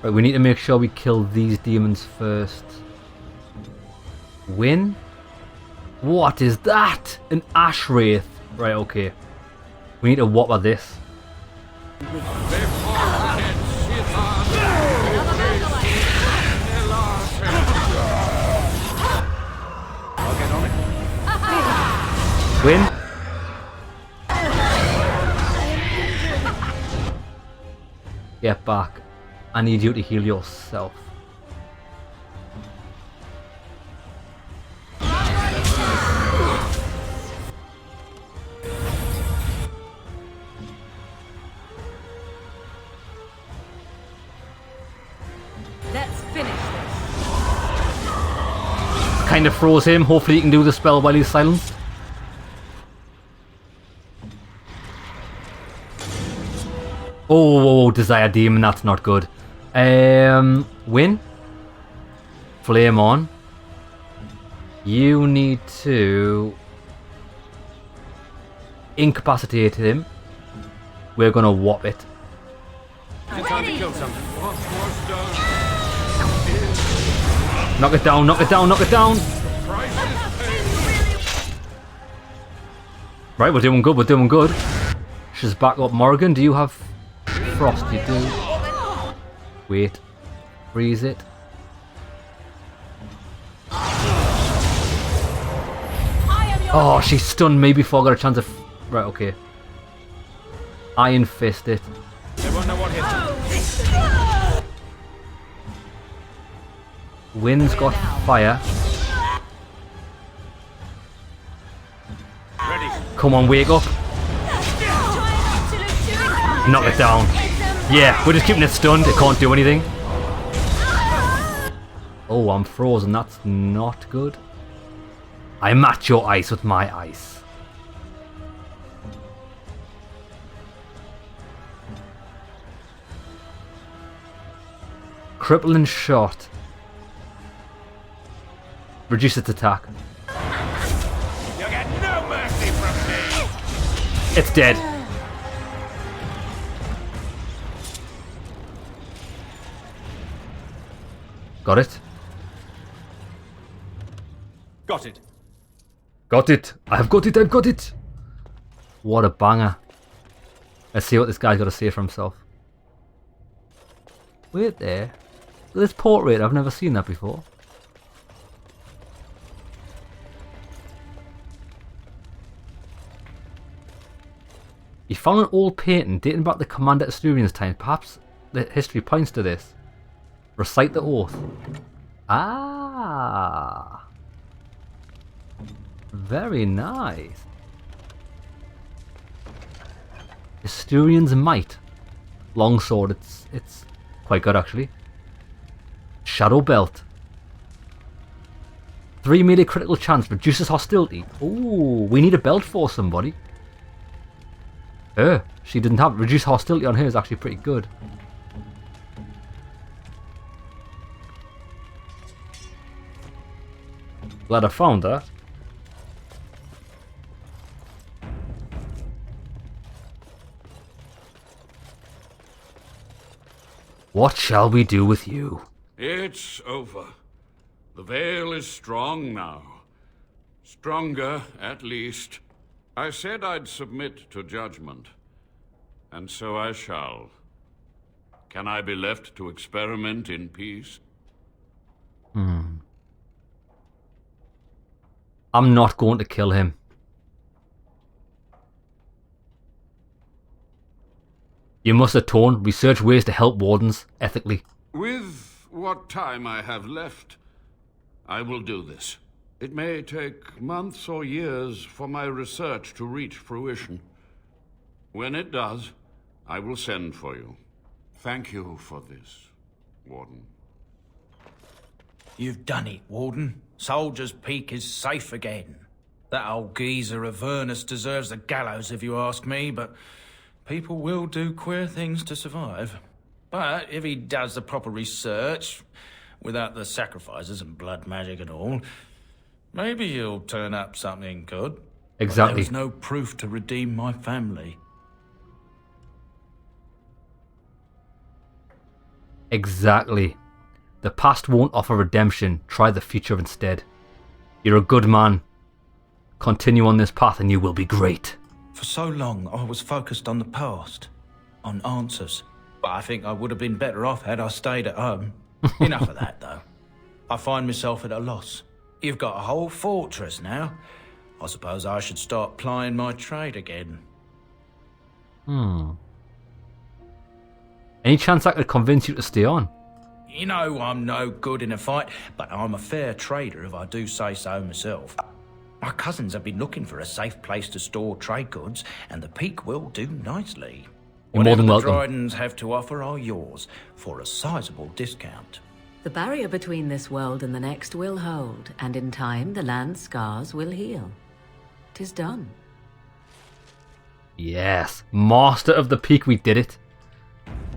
Right, we need to make sure we kill these demons first. Win? What is that? An ash wraith. Right, okay. We need to whopper this. I'll get on it. Win? Get back. I need you to heal yourself. Let's finish this. Kind of froze him. Hopefully he can do the spell while he's silenced. Oh, Desire Demon, that's not good. Win. Flame on. You need to incapacitate him. We're gonna whop it. Time to kill something. Knock it down, knock it down, knock it down! Right, we're doing good, we're doing good. She's back up. Morrigan, do you have frost? You do. Wait. Freeze it. Oh, she stunned me before I got a chance of... Right, okay. Iron Fist it. They won't know what hit them. Wind's got fire. Ready. Come on, wake up. Knock it down. Yeah, we're just keeping it stunned. It can't do anything. Oh, I'm frozen. That's not good. I match your ice with my ice. Crippling shot. Reduce its attack. You get no mercy from me. It's dead. Got it? Got it. Got it. I've got it. I've got it. What a banger. Let's see what this guy's got to say for himself. Wait there. This portrait, I've never seen that before. He found an old painting dating back to Commander Asturian's time. Perhaps the history points to this. Recite the oath. Ah. Very nice. Historian's Might. Longsword, it's quite good actually. Shadow Belt. 3 melee critical chance, reduces hostility. Ooh, we need a belt for somebody. She didn't have reduced hostility on her is actually pretty good. Glad I found that. What shall we do with you? It's over. The veil is strong now. Stronger, at least. I said I'd submit to judgment. And so I shall. Can I be left to experiment in peace? I'm not going to kill him. You must atone. Research ways to help wardens ethically. With what time I have left, I will do this. It may take months or years for my research to reach fruition. When it does, I will send for you. Thank you for this, Warden. You've done it, Warden. Soldier's Peak is safe again. That old geezer of Avernus deserves the gallows if you ask me, but people will do queer things to survive. But if he does the proper research, without the sacrifices and blood magic and all, maybe he'll turn up something good. Exactly. But there was no proof to redeem my family. Exactly. The past won't offer redemption. Try the future instead. You're a good man. Continue on this path and you will be great. For so long, I was focused on the past, on answers. But I think I would have been better off had I stayed at home. Enough of that, though. I find myself at a loss. You've got a whole fortress now. I suppose I should start plying my trade again. Any chance I could convince you to stay on? You know I'm no good in a fight, but I'm a fair trader if I do say so myself. My cousins have been looking for a safe place to store trade goods, and the Peak will do nicely. You're more than welcome. Whatever the Dryden's have to offer are yours, for a sizable discount. The barrier between this world and the next will hold, and in time the land's scars will heal. 'Tis done. Yes. Master of the Peak, we did it.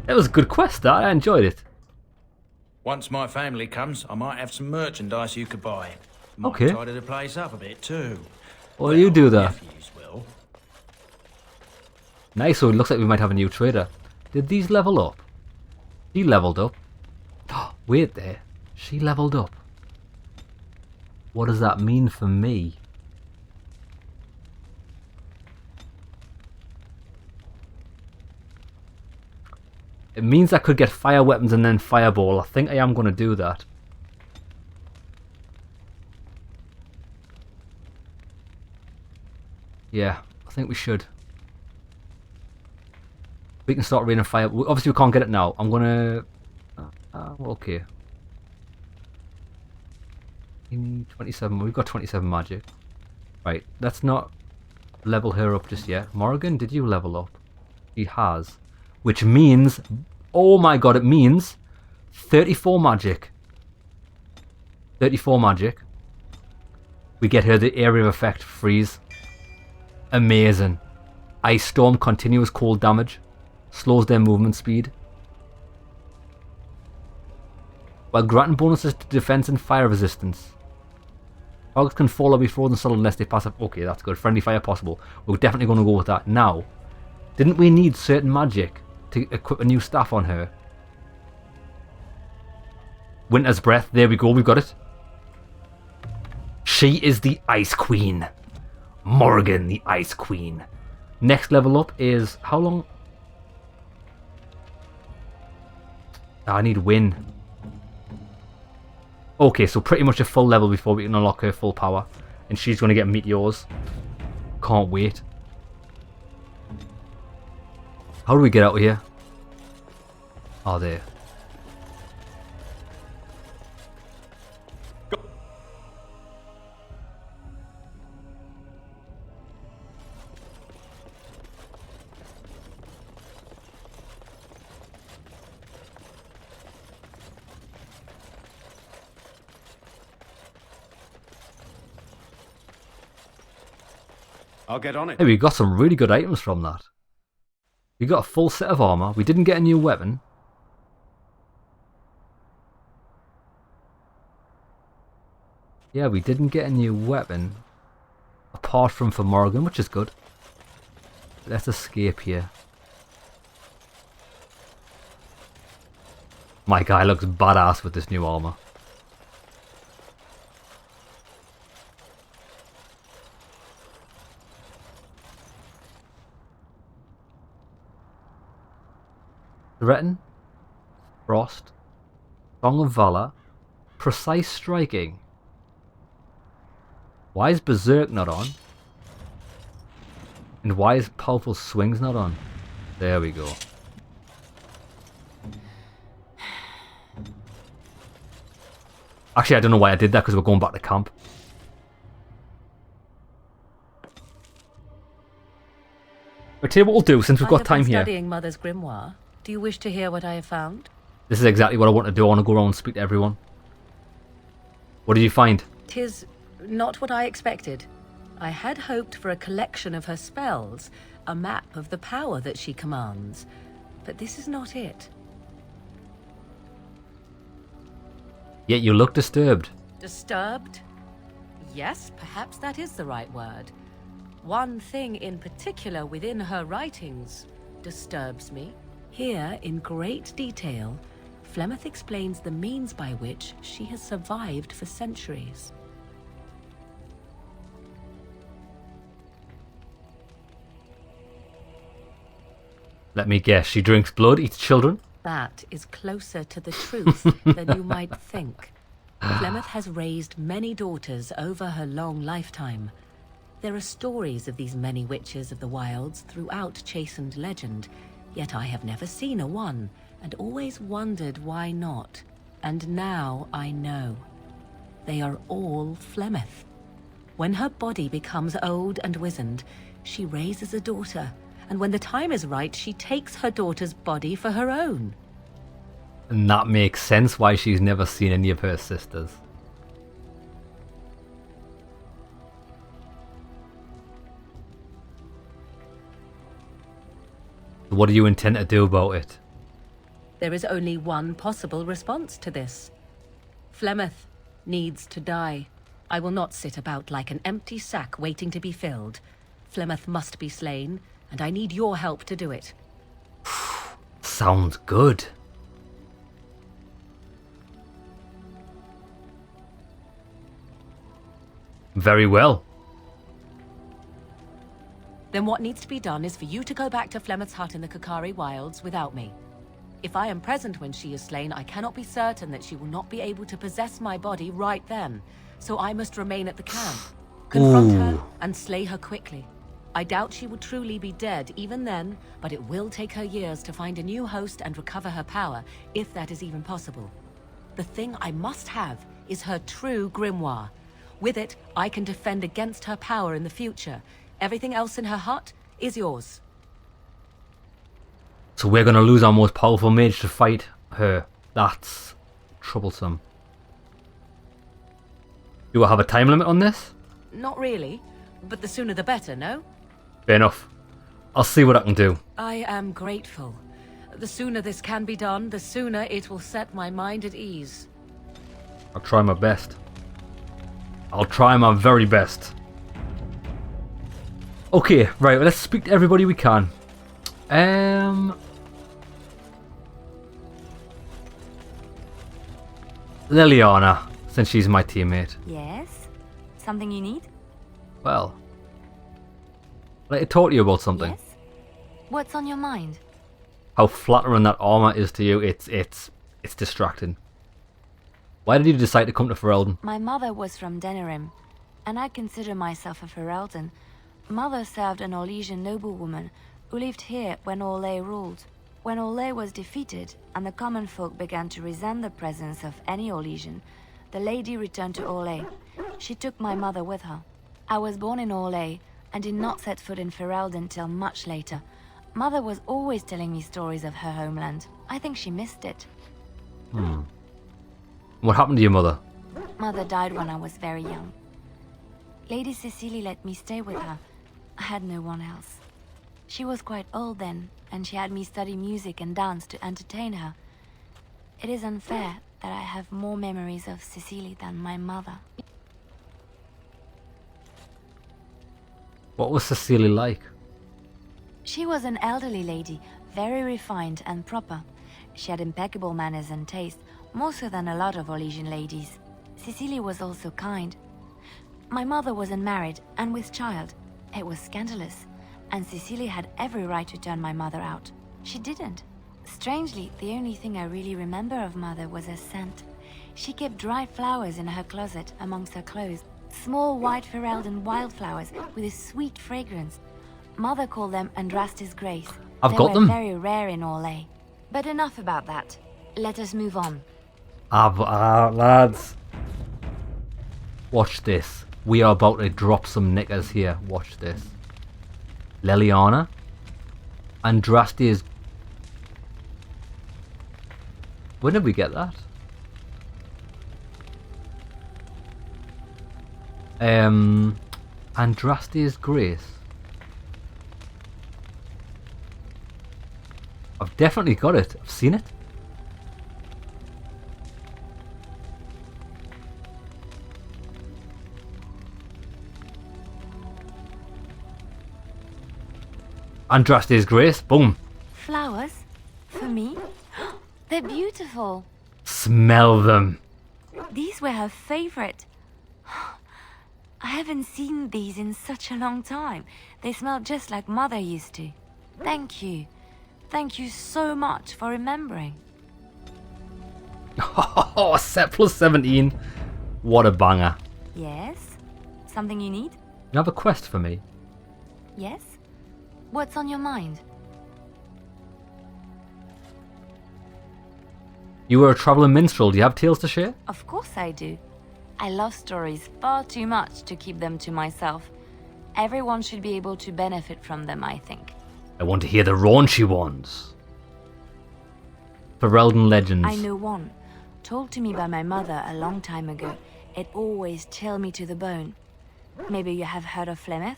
That was a good quest, that. I enjoyed it. Once my family comes, I might have some merchandise you could buy. Might Okay. tidy the place up a bit too. Well, you do that. Nephews will. Nice, so it looks like we might have a new trader. Did these level up? She leveled up. Wait there. She leveled up. What does that mean for me? It means I could get fire weapons and then fireball. I think I am going to do that. Yeah, I think we should. We can start raining fire. Obviously, we can't get it now. I'm gonna. Okay. 27. We've got 27 magic. Right. Let's not level her up just yet. Morrigan, did you level up? She has, which means, oh my god, it means 34 magic. 34 magic. We get her the area of effect freeze. Amazing. Ice Storm, continuous cold damage. Slows their movement speed. While granting bonuses to defense and fire resistance. Targets can fall or be frozen solid unless they pass up. Okay, that's good. Friendly fire possible. We're definitely going to go with that. Now, didn't we need certain magic to equip a new staff on her? Winter's Breath. There we go. We've got it. She is the Ice Queen. Morrigan, the Ice Queen. Next level up is how long? I need Win. Okay, so pretty much a full level before we can unlock her full power. And she's going to get meteors. Can't wait. How do we get out of here? Oh, there. I'll get on it. Hey, we got some really good items from that. We got a full set of armor. We didn't get a new weapon. Yeah, we didn't get a new weapon. Apart from for Morgan, which is good. Let's escape here. My guy looks badass with this new armor. Threaten, Frost, Song of Valor, Precise Striking. Why is Berserk not on? And why is Powerful Swings not on? There we go. Actually, I don't know why I did that because we're going back to camp. But tell you what we'll do since we've got time here. Studying Mother's grimoire. Do you wish to hear what I have found? This is exactly what I want to do. I want to go around and speak to everyone. What did you find? 'Tis not what I expected. I had hoped for a collection of her spells, a map of the power that she commands. But this is not it. Yet you look disturbed. Disturbed? Yes, perhaps that is the right word. One thing in particular within her writings disturbs me. Here, in great detail, Flemeth explains the means by which she has survived for centuries. Let me guess, she drinks blood, eats children? That is closer to the truth than you might think. Flemeth has raised many daughters over her long lifetime. There are stories of these many witches of the wilds throughout chastened legend, yet I have never seen a one, and always wondered why not. And now I know. They are all Flemeth. When her body becomes old and wizened, she raises a daughter, and when the time is right, she takes her daughter's body for her own. And that makes sense why she's never seen any of her sisters. What do you intend to do about it? There is only one possible response to this. Flemeth needs to die. I will not sit about like an empty sack waiting to be filled. Flemeth must be slain, and I need your help to do it. Sounds good. Very well. Then what needs to be done is for you to go back to Flemeth's hut in the Kakari Wilds without me. If I am present when she is slain, I cannot be certain that she will not be able to possess my body right then. So I must remain at the camp, confront her, and slay her quickly. I doubt she will truly be dead even then, but it will take her years to find a new host and recover her power, if that is even possible. The thing I must have is her true grimoire. With it, I can defend against her power in the future. Everything else in her hut is yours. So we're going to lose our most powerful mage to fight her. That's troublesome. Do I have a time limit on this? Not really, but the sooner the better, no? Fair enough. I'll see what I can do. I am grateful. The sooner this can be done, the sooner it will set my mind at ease. I'll try my best. I'll try my very best. Okay, right, well, let's speak to everybody we can. Liliana, since she's my teammate. Yes? Something you need? Well, I'd like to talk to you about something. Yes? What's on your mind? How flattering that armor is to you, it's distracting. Why did you decide to come to Ferelden? My mother was from Denerim, and I consider myself a Ferelden. Mother served an Orlesian noblewoman who lived here when Orlais ruled. When Orlais was defeated and the common folk began to resent the presence of any Orlesian, the lady returned to Orlais. She took my mother with her. I was born in Orlais and did not set foot in Ferelden till much later. Mother was always telling me stories of her homeland. I think she missed it. What happened to your mother? Mother died when I was very young. Lady Cecily let me stay with her. I had no one else. She was quite old then, and she had me study music and dance to entertain her. It is unfair that I have more memories of Cecily than my mother. What was Cecily like? She was an elderly lady, very refined and proper. She had impeccable manners and taste, more so than a lot of Orlesian ladies. Cecily was also kind. My mother was unmarried and with child. It was scandalous, and Cecily had every right to turn my mother out. She didn't. Strangely, the only thing I really remember of Mother was her scent. She kept dry flowers in her closet amongst her clothes. Small white Ferelden wildflowers with a sweet fragrance. Mother called them Andraste's Grace. I've got them. They were very rare in Orlais. But enough about that. Let us move on. Lads. Watch this. We are about to drop some knickers here. Watch this. Leliana. Andraste is... When did we get that? Andraste's Grace. I've definitely got it. I've seen it. Andraste's Grace. Boom. Flowers? For me? They're beautiful. Smell them. These were her favorite. I haven't seen these in such a long time. They smell just like Mother used to. Thank you. Thank you so much for remembering. Oh, set plus 17. What a banger. Yes? Something you need? You have a quest for me? Yes? What's on your mind? You were a traveling minstrel. Do you have tales to share? Of course I do. I love stories far too much to keep them to myself. Everyone should be able to benefit from them, I think. I want to hear the raunchy ones. Ferelden legends. I know one, told to me by my mother a long time ago. It always chilled me to the bone. Maybe you have heard of Flemeth?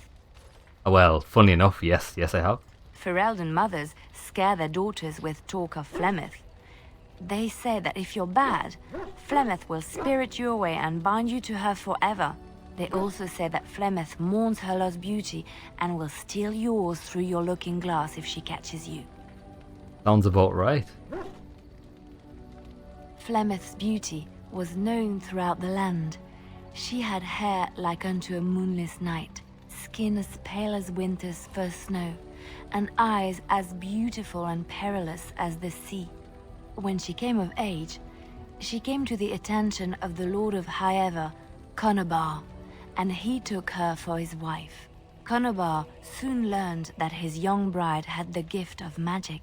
Well, funny enough, yes I have. Ferelden mothers scare their daughters with talk of Flemeth. They say that if you're bad, Flemeth will spirit you away and bind you to her forever. They also say that Flemeth mourns her lost beauty and will steal yours through your looking glass if she catches you. Sounds about right. Flemeth's beauty was known throughout the land. She had hair like unto a moonless night, skin as pale as winter's first snow, and eyes as beautiful and perilous as the sea. When she came of age, she came to the attention of the Lord of Highever, Conobar, and he took her for his wife. Conobar soon learned that his young bride had the gift of magic.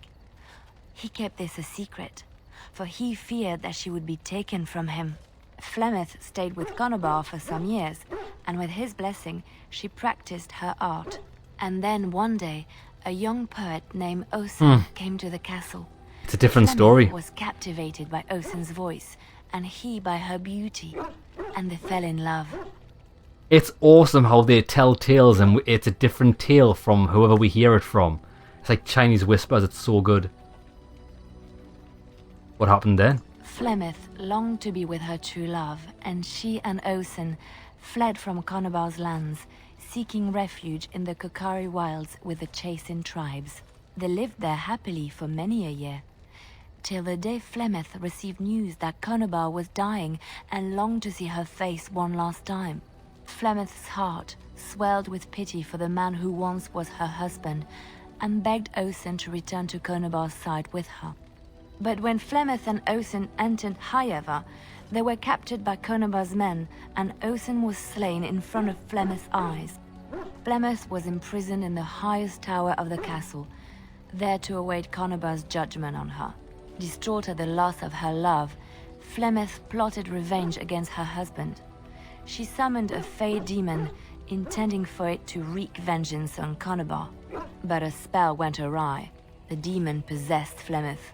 He kept this a secret, for he feared that she would be taken from him. Flemeth stayed with Conobar for some years, and with his blessing, she practiced her art. And then one day, a young poet named Osen came to the castle. It's a different Flemeth story. Was captivated by Osen's voice, and he by her beauty, and they fell in love. It's awesome how they tell tales and it's a different tale from whoever we hear it from. It's like Chinese whispers, it's so good. What happened then? Flemeth longed to be with her true love, and she and Osen fled from Conobar's lands, seeking refuge in the Kokari wilds with the Chasing tribes. They lived there happily for many a year, till the day Flemeth received news that Conobar was dying and longed to see her face one last time. Flemeth's heart swelled with pity for the man who once was her husband, and begged Osen to return to Conobar's side with her. But when Flemeth and Osen entered Highever, they were captured by Conobar's men, and Osen was slain in front of Flemeth's eyes. Flemeth was imprisoned in the highest tower of the castle, there to await Conobar's judgment on her. Distraught at the loss of her love, Flemeth plotted revenge against her husband. She summoned a fey demon, intending for it to wreak vengeance on Conobar. But a spell went awry. The demon possessed Flemeth.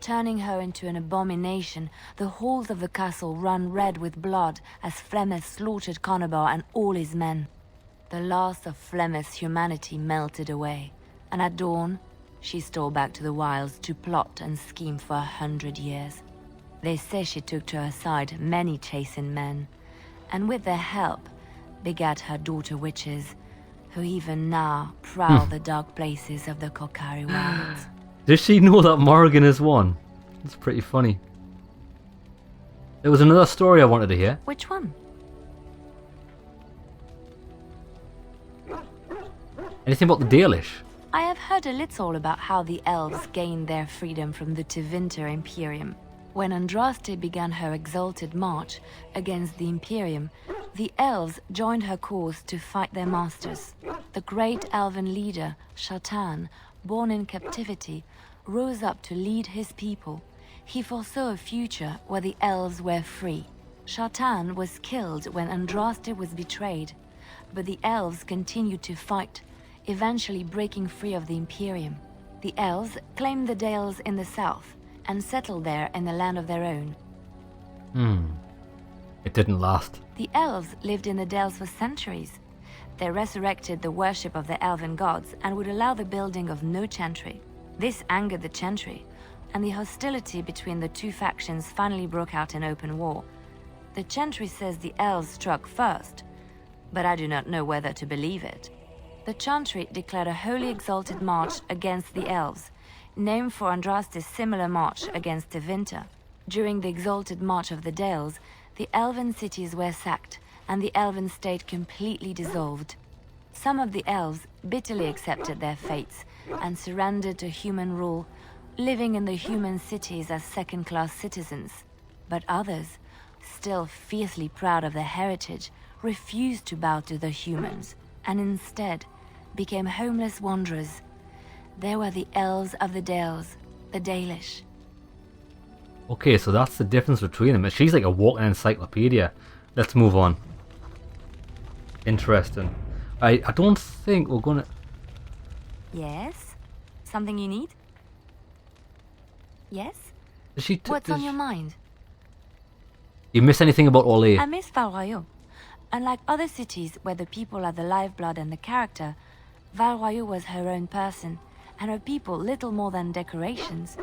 Turning her into an abomination, the halls of the castle ran red with blood as Flemeth slaughtered Conobar and all his men. the last of Flemeth's humanity melted away, and at dawn, she stole back to the wilds to plot and scheme for 100 years. They say she took to her side many chastened men, and with their help, begat her daughter witches, who even now prowl the dark places of the Kokari wilds. Does she know that Morrigan is one? That's pretty funny. There was another story I wanted to hear. Which one? Anything about the Dalish? I have heard a little about how the elves gained their freedom from the Tevinter Imperium. When Andraste began her exalted march against the Imperium, the elves joined her cause to fight their masters. The great elven leader, Shatan, born in captivity, rose up to lead his people. He foresaw a future where the elves were free. Shatan was killed when Andraste was betrayed, but the elves continued to fight, eventually breaking free of the Imperium. The elves claimed the Dales in the south and settled there in the land of their own. It didn't last. The elves lived in the Dales for centuries. They resurrected the worship of the elven gods and would allow the building of no chantry. This angered the chantry, and the hostility between the two factions finally broke out in open war. The chantry says the elves struck first, but I do not know whether to believe it. The chantry declared a wholly exalted march against the elves, named for Andraste's similar march against Tevinter. During the exalted march of the Dales, the elven cities were sacked, and the elven state completely dissolved. Some of the elves bitterly accepted their fates and surrendered to human rule, living in the human cities as second-class citizens. But others, still fiercely proud of their heritage, refused to bow to the humans, and instead became homeless wanderers. There were the elves of the Dales, the Dalish. Okay, so that's the difference between them. She's like a walking encyclopedia. Let's move on. Interesting. I don't think we're gonna... Yes? Something you need? Yes? What's on your mind? You miss anything about Orlais? I miss Val Royeaux. Unlike other cities where the people are the lifeblood and the character, Val Royeaux was her own person, and her people little more than decorations.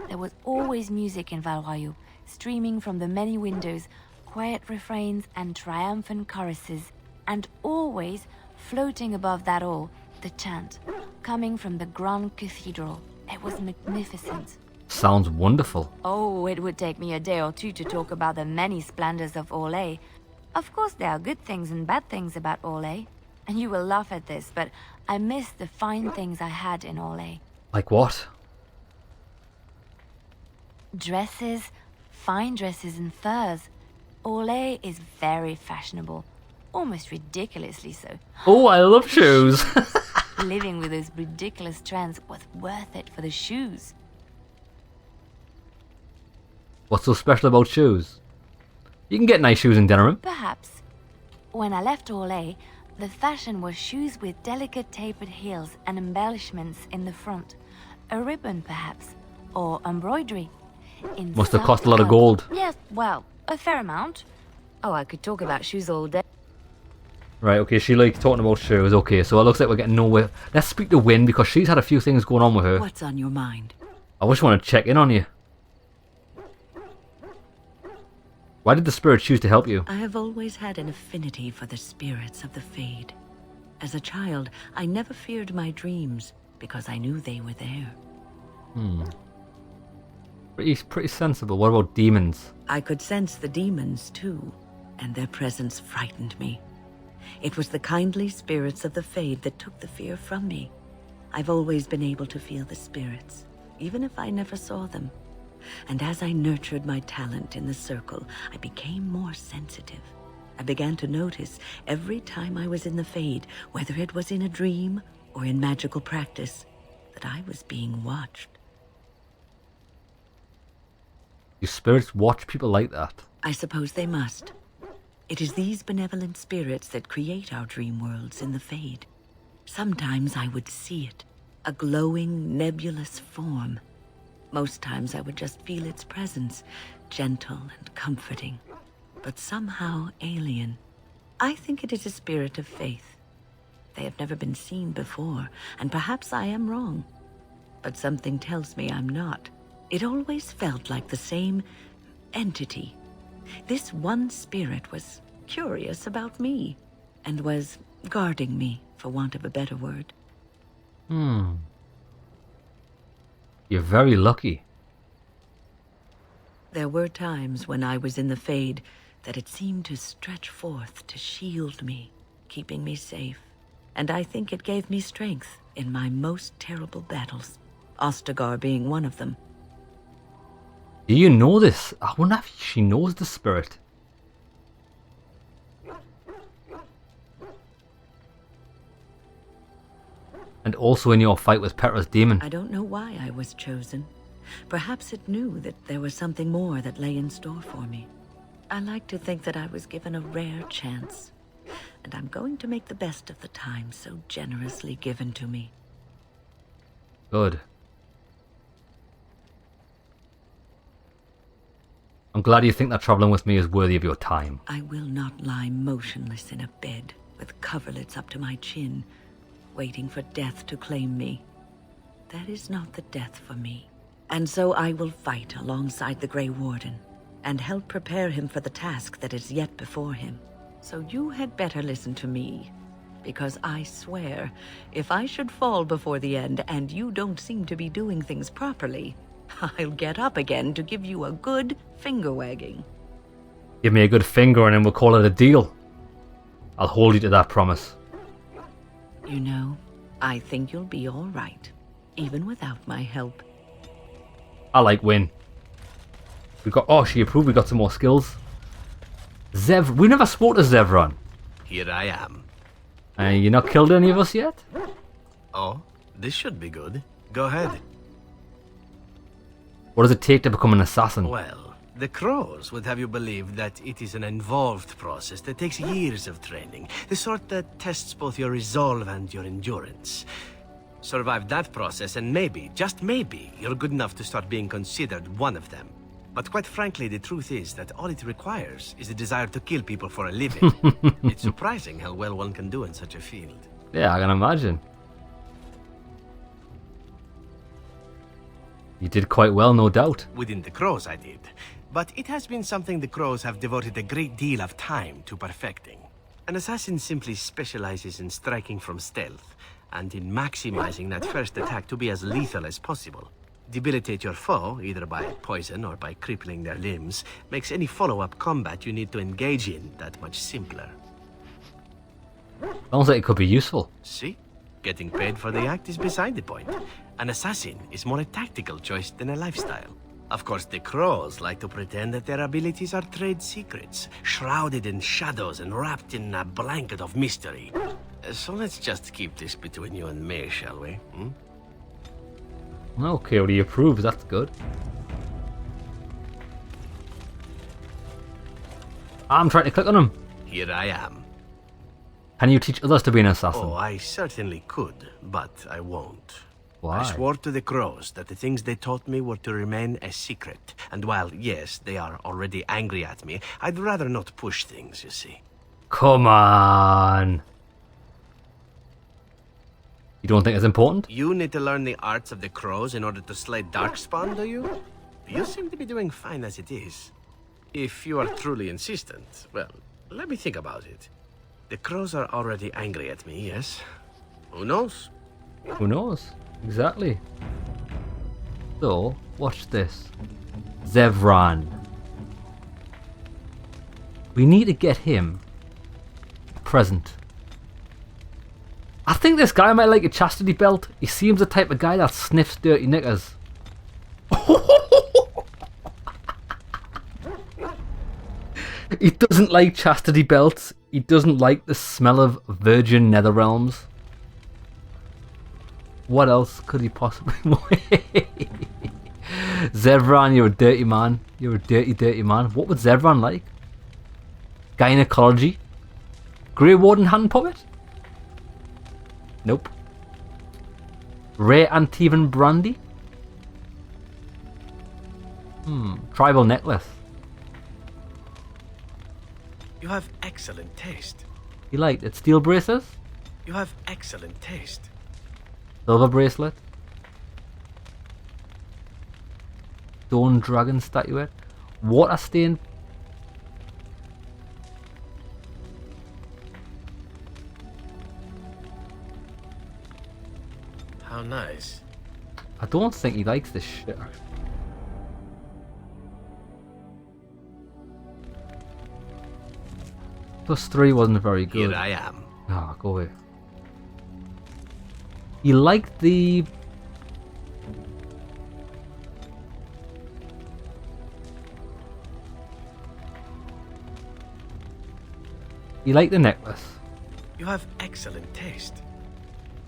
There was always music in Val Royeaux, streaming from the many windows, quiet refrains and triumphant choruses, and always, floating above that all, the chant, coming from the Grand Cathedral. It was magnificent. Sounds wonderful. Oh, it would take me a day or two to talk about the many splendors of Orlais. Of course there are good things and bad things about Orlais, and you will laugh at this, but I miss the fine things I had in Orlais. Like what? Dresses, fine dresses and furs. Orlais is very fashionable, almost ridiculously so. Oh, I love shoes! Living with those ridiculous trends was worth it for the shoes. What's so special about shoes? You can get nice shoes in Denerim. Perhaps. When I left Orlais, the fashion was shoes with delicate tapered heels and embellishments in the front. A ribbon, perhaps, or embroidery. Must have cost a lot of gold. Yes, well, a fair amount. Oh, I could talk about shoes all day. Right, okay, she likes talking about shoes. Okay, so it looks like we're getting nowhere. Let's speak to Wynne, because she's had a few things going on with her. What's on your mind? I just want to check in on you. Why did the spirit choose to help you? I have always had an affinity for the spirits of the Fade. As a child, I never feared my dreams, because I knew they were there. Pretty sensible. What about demons? I could sense the demons, too, and their presence frightened me. It was the kindly spirits of the Fade that took the fear from me. I've always been able to feel the spirits, even if I never saw them. And as I nurtured my talent in the circle, I became more sensitive. I began to notice every time I was in the Fade, whether it was in a dream or in magical practice, that I was being watched. Do spirits watch people like that? I suppose they must. It is these benevolent spirits that create our dream worlds in the Fade. Sometimes I would see it, a glowing, nebulous form. Most times I would just feel its presence, gentle and comforting, but somehow alien. I think it is a spirit of faith. They have never been seen before, and perhaps I am wrong. But something tells me I'm not. It always felt like the same entity. This one spirit was curious about me, and was guarding me, for want of a better word. You're very lucky. There were times when I was in the Fade that it seemed to stretch forth to shield me, keeping me safe. And I think it gave me strength in my most terrible battles, Ostagar being one of them. Do you know this? I wonder if she knows the spirit. And also in your fight with Petra's demon. I don't know why I was chosen. Perhaps it knew that there was something more that lay in store for me. I like to think that I was given a rare chance, and I'm going to make the best of the time so generously given to me. Good. I'm glad you think that traveling with me is worthy of your time. I will not lie motionless in a bed with coverlets up to my chin, waiting for death to claim me. That is not the death for me. And so I will fight alongside the Grey Warden, and help prepare him for the task that is yet before him. So you had better listen to me, because I swear, if I should fall before the end and you don't seem to be doing things properly, I'll get up again to give you a good finger wagging. Give me a good finger and then we'll call it a deal. I'll hold you to that promise. You know, I think you'll be all right, even without my help. I like Win. We got. Oh, she approved. We got some more skills. We never spoke to Zevran. Here I am. And you not killed any of us yet? Oh, this should be good. Go ahead. What does it take to become an assassin? Well, the Crows would have you believe that it is an involved process that takes years of training. The sort that tests both your resolve and your endurance. Survive that process and maybe, just maybe, you're good enough to start being considered one of them. But quite frankly, the truth is that all it requires is a desire to kill people for a living. It's surprising how well one can do in such a field. Yeah, I can imagine. You did quite well, no doubt. Within the Crows, I did. But it has been something the Crows have devoted a great deal of time to perfecting. An assassin simply specializes in striking from stealth, and in maximizing that first attack to be as lethal as possible. Debilitate your foe, either by poison or by crippling their limbs, makes any follow-up combat you need to engage in that much simpler. Sounds like it could be useful. See? Getting paid for the act is beside the point. An assassin is more a tactical choice than a lifestyle. Of course, the Crows like to pretend that their abilities are trade secrets, shrouded in shadows and wrapped in a blanket of mystery. So let's just keep this between you and me, shall we? Okay, well, he approves. That's good. I'm trying to click on him. Here I am. Can you teach others to be an assassin? Oh, I certainly could, but I won't. Why? I swore to the Crows that the things they taught me were to remain a secret. And while, yes, they are already angry at me, I'd rather not push things, you see. Come on. You don't think it's important? You need to learn the arts of the Crows in order to slay Darkspawn, do you? You seem to be doing fine as it is. If you are truly insistent, well, let me think about it. The Crows are already angry at me, yes? Who knows? Who knows? Exactly. So, watch this. Zevran. We need to get him a present. I think this guy might like a chastity belt. He seems the type of guy that sniffs dirty knickers. He doesn't like chastity belts. He doesn't like the smell of virgin nether realms. What else could he possibly want? Zevran, you're a dirty man. You're a dirty, dirty man. What would Zevran like? Gynecology? Grey Warden hand puppet? Nope. Rare Antivan brandy? Tribal necklace. You have excellent taste. You liked it? Steel braces? You You have excellent taste. Silver bracelet. Stone dragon statuette. Water stain. How nice. I don't think he likes this shit. +3 wasn't very good. Here I am. Ah, go away. You liked the... You like the necklace. You have excellent taste.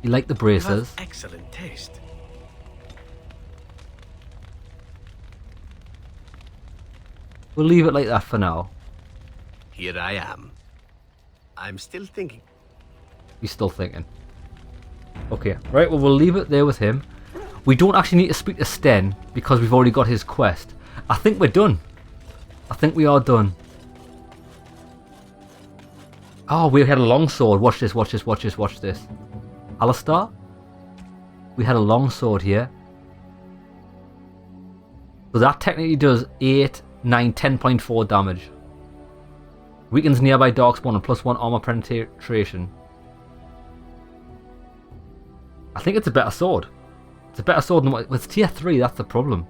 You like the You braces. have excellent taste. We'll leave it like that for now. Here I am. I'm still thinking. He's still thinking. Okay, right, well we'll leave it there with him. We don't actually need to speak to Sten because we've already got his quest. I think we're done. I think we are done. Oh, we had a longsword. Watch this, watch this, watch this, watch this. Alistair? We had a longsword here. So that technically does 8, 9, 10.4 damage. Weakens nearby darkspawn and +1 armor penetration. I think it's a better sword. It's a better sword than what... It's tier 3, that's the problem.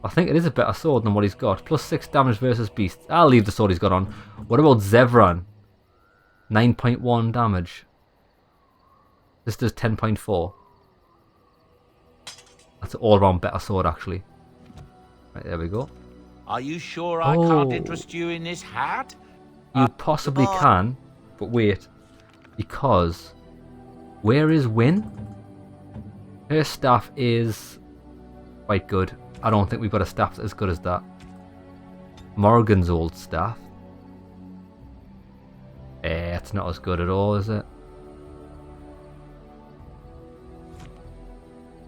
I think it is a better sword than what he's got. +6 damage versus beasts. I'll leave the sword he's got on. What about Zevran? 9.1 damage. This does 10.4. That's an all-round better sword, actually. Right, there we go. Are you sure I can't interest you in this hat? You possibly can, but wait. Because... Where is Win? Her staff is quite good. I don't think we've got a staff as good as that. Morgan's old staff. It's not as good at all, is it?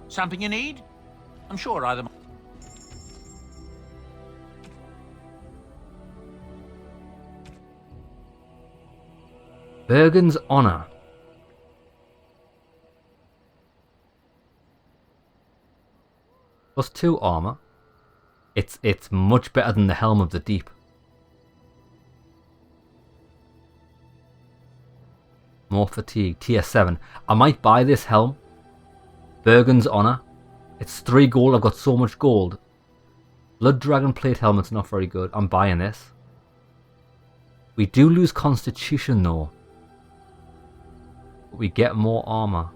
Something you need? I'm sure either... Bergen's Honor. +2 armor. It's much better than the Helm of the Deep. More fatigue. Tier 7. I might buy this helm. Bergen's Honor. It's 3 gold. I've got so much gold. Blood Dragon Plate Helmet's not very good. I'm buying this. We do lose Constitution though. But we get more armor.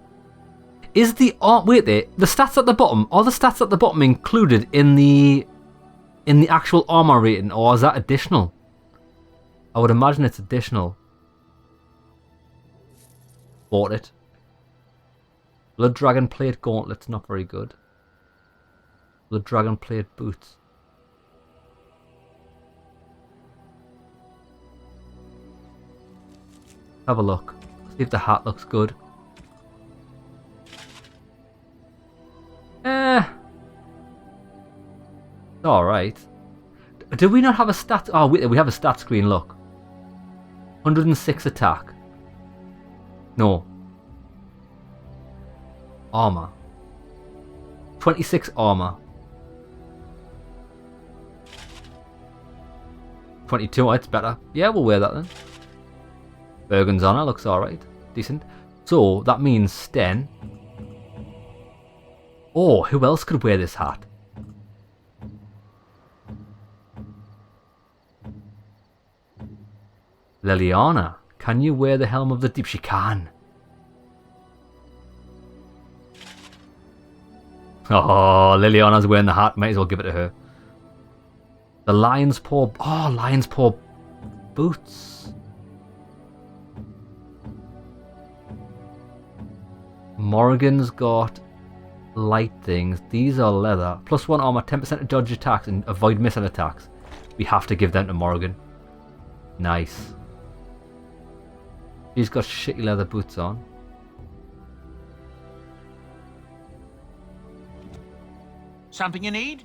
Is the wait there, the stats at the bottom, are the stats at the bottom included in the actual armor rating, or is that additional? I would imagine it's additional. Bought it. Blood Dragon Plate Gauntlets, not very good. Blood Dragon Plate Boots. Have a look. See if the hat looks good. Alright. Do we not have a stat? Oh, we have a stat screen, look. 106 attack. No. Armor. 26 armor. 22, it's better. Yeah, we'll wear that then. Bergen's Honor looks alright. Decent. So, that means Sten. Oh, who else could wear this hat? Liliana. Can you wear the Helm of the Deep? She can. Oh, Liliana's wearing the hat. Might as well give it to her. The Lion's Paw. Oh, Lion's Paw boots. Morgan's got light things. These are leather. +1 armor, 10% to dodge attacks and avoid missile attacks. We have to give them to Morgan. Nice. She's got shitty leather boots on. Something you need?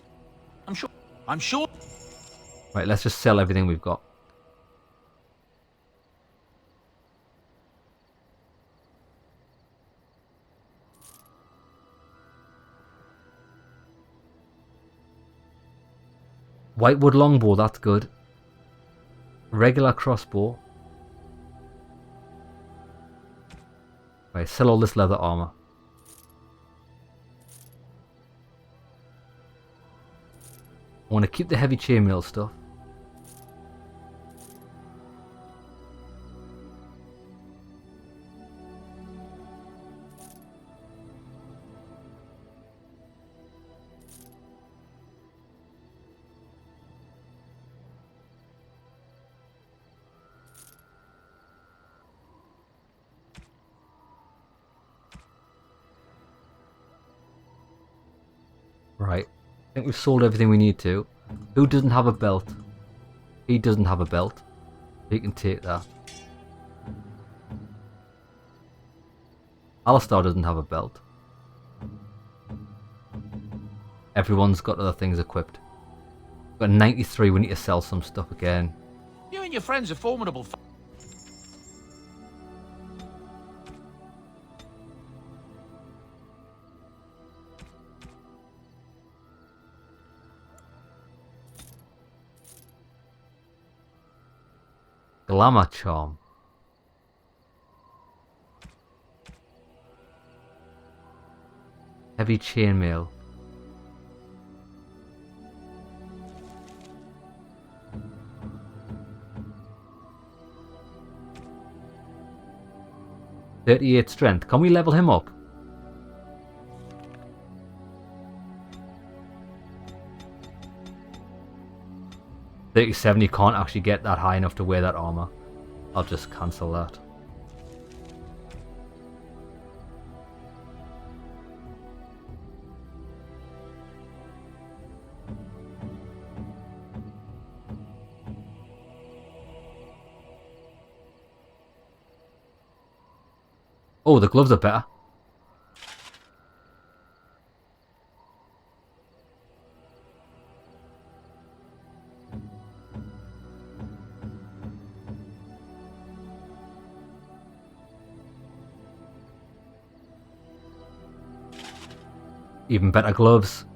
I'm sure. Right, let's just sell everything we've got. Whitewood longbow, that's good. Regular crossbow. Right, sell all this leather armor. I want to keep the heavy chainmail stuff. Right, I think we've sold everything we need to. Who doesn't have a belt? He doesn't have a belt. He can take that. Alistair doesn't have a belt. Everyone's got other things equipped. We've got 93, we need to sell some stuff again. You and your friends are formidable. Glamour charm. Heavy chainmail. .38 strength. Can we level him up? .37, you can't actually get that high enough to wear that armor. I'll just cancel that. Oh, the gloves are better. Even better gloves.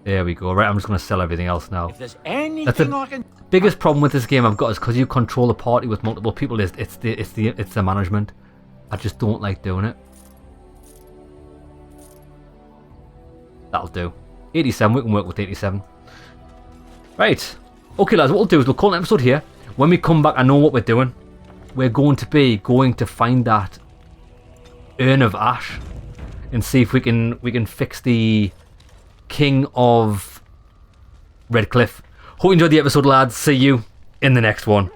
There we go. Right, I'm just going to sell everything else now. If there's anything That's the I can... biggest problem with this game I've got is because you control a party with multiple people. It's the management. I just don't like doing it. That'll do. 87. We can work with 87. Right. Okay, lads. What we'll do is we'll call an episode here. When we come back, I know what we're doing. We're going to find that urn of ash and see if we can fix the King of Redcliffe. Hope you enjoyed the episode, lads. See you in the next one.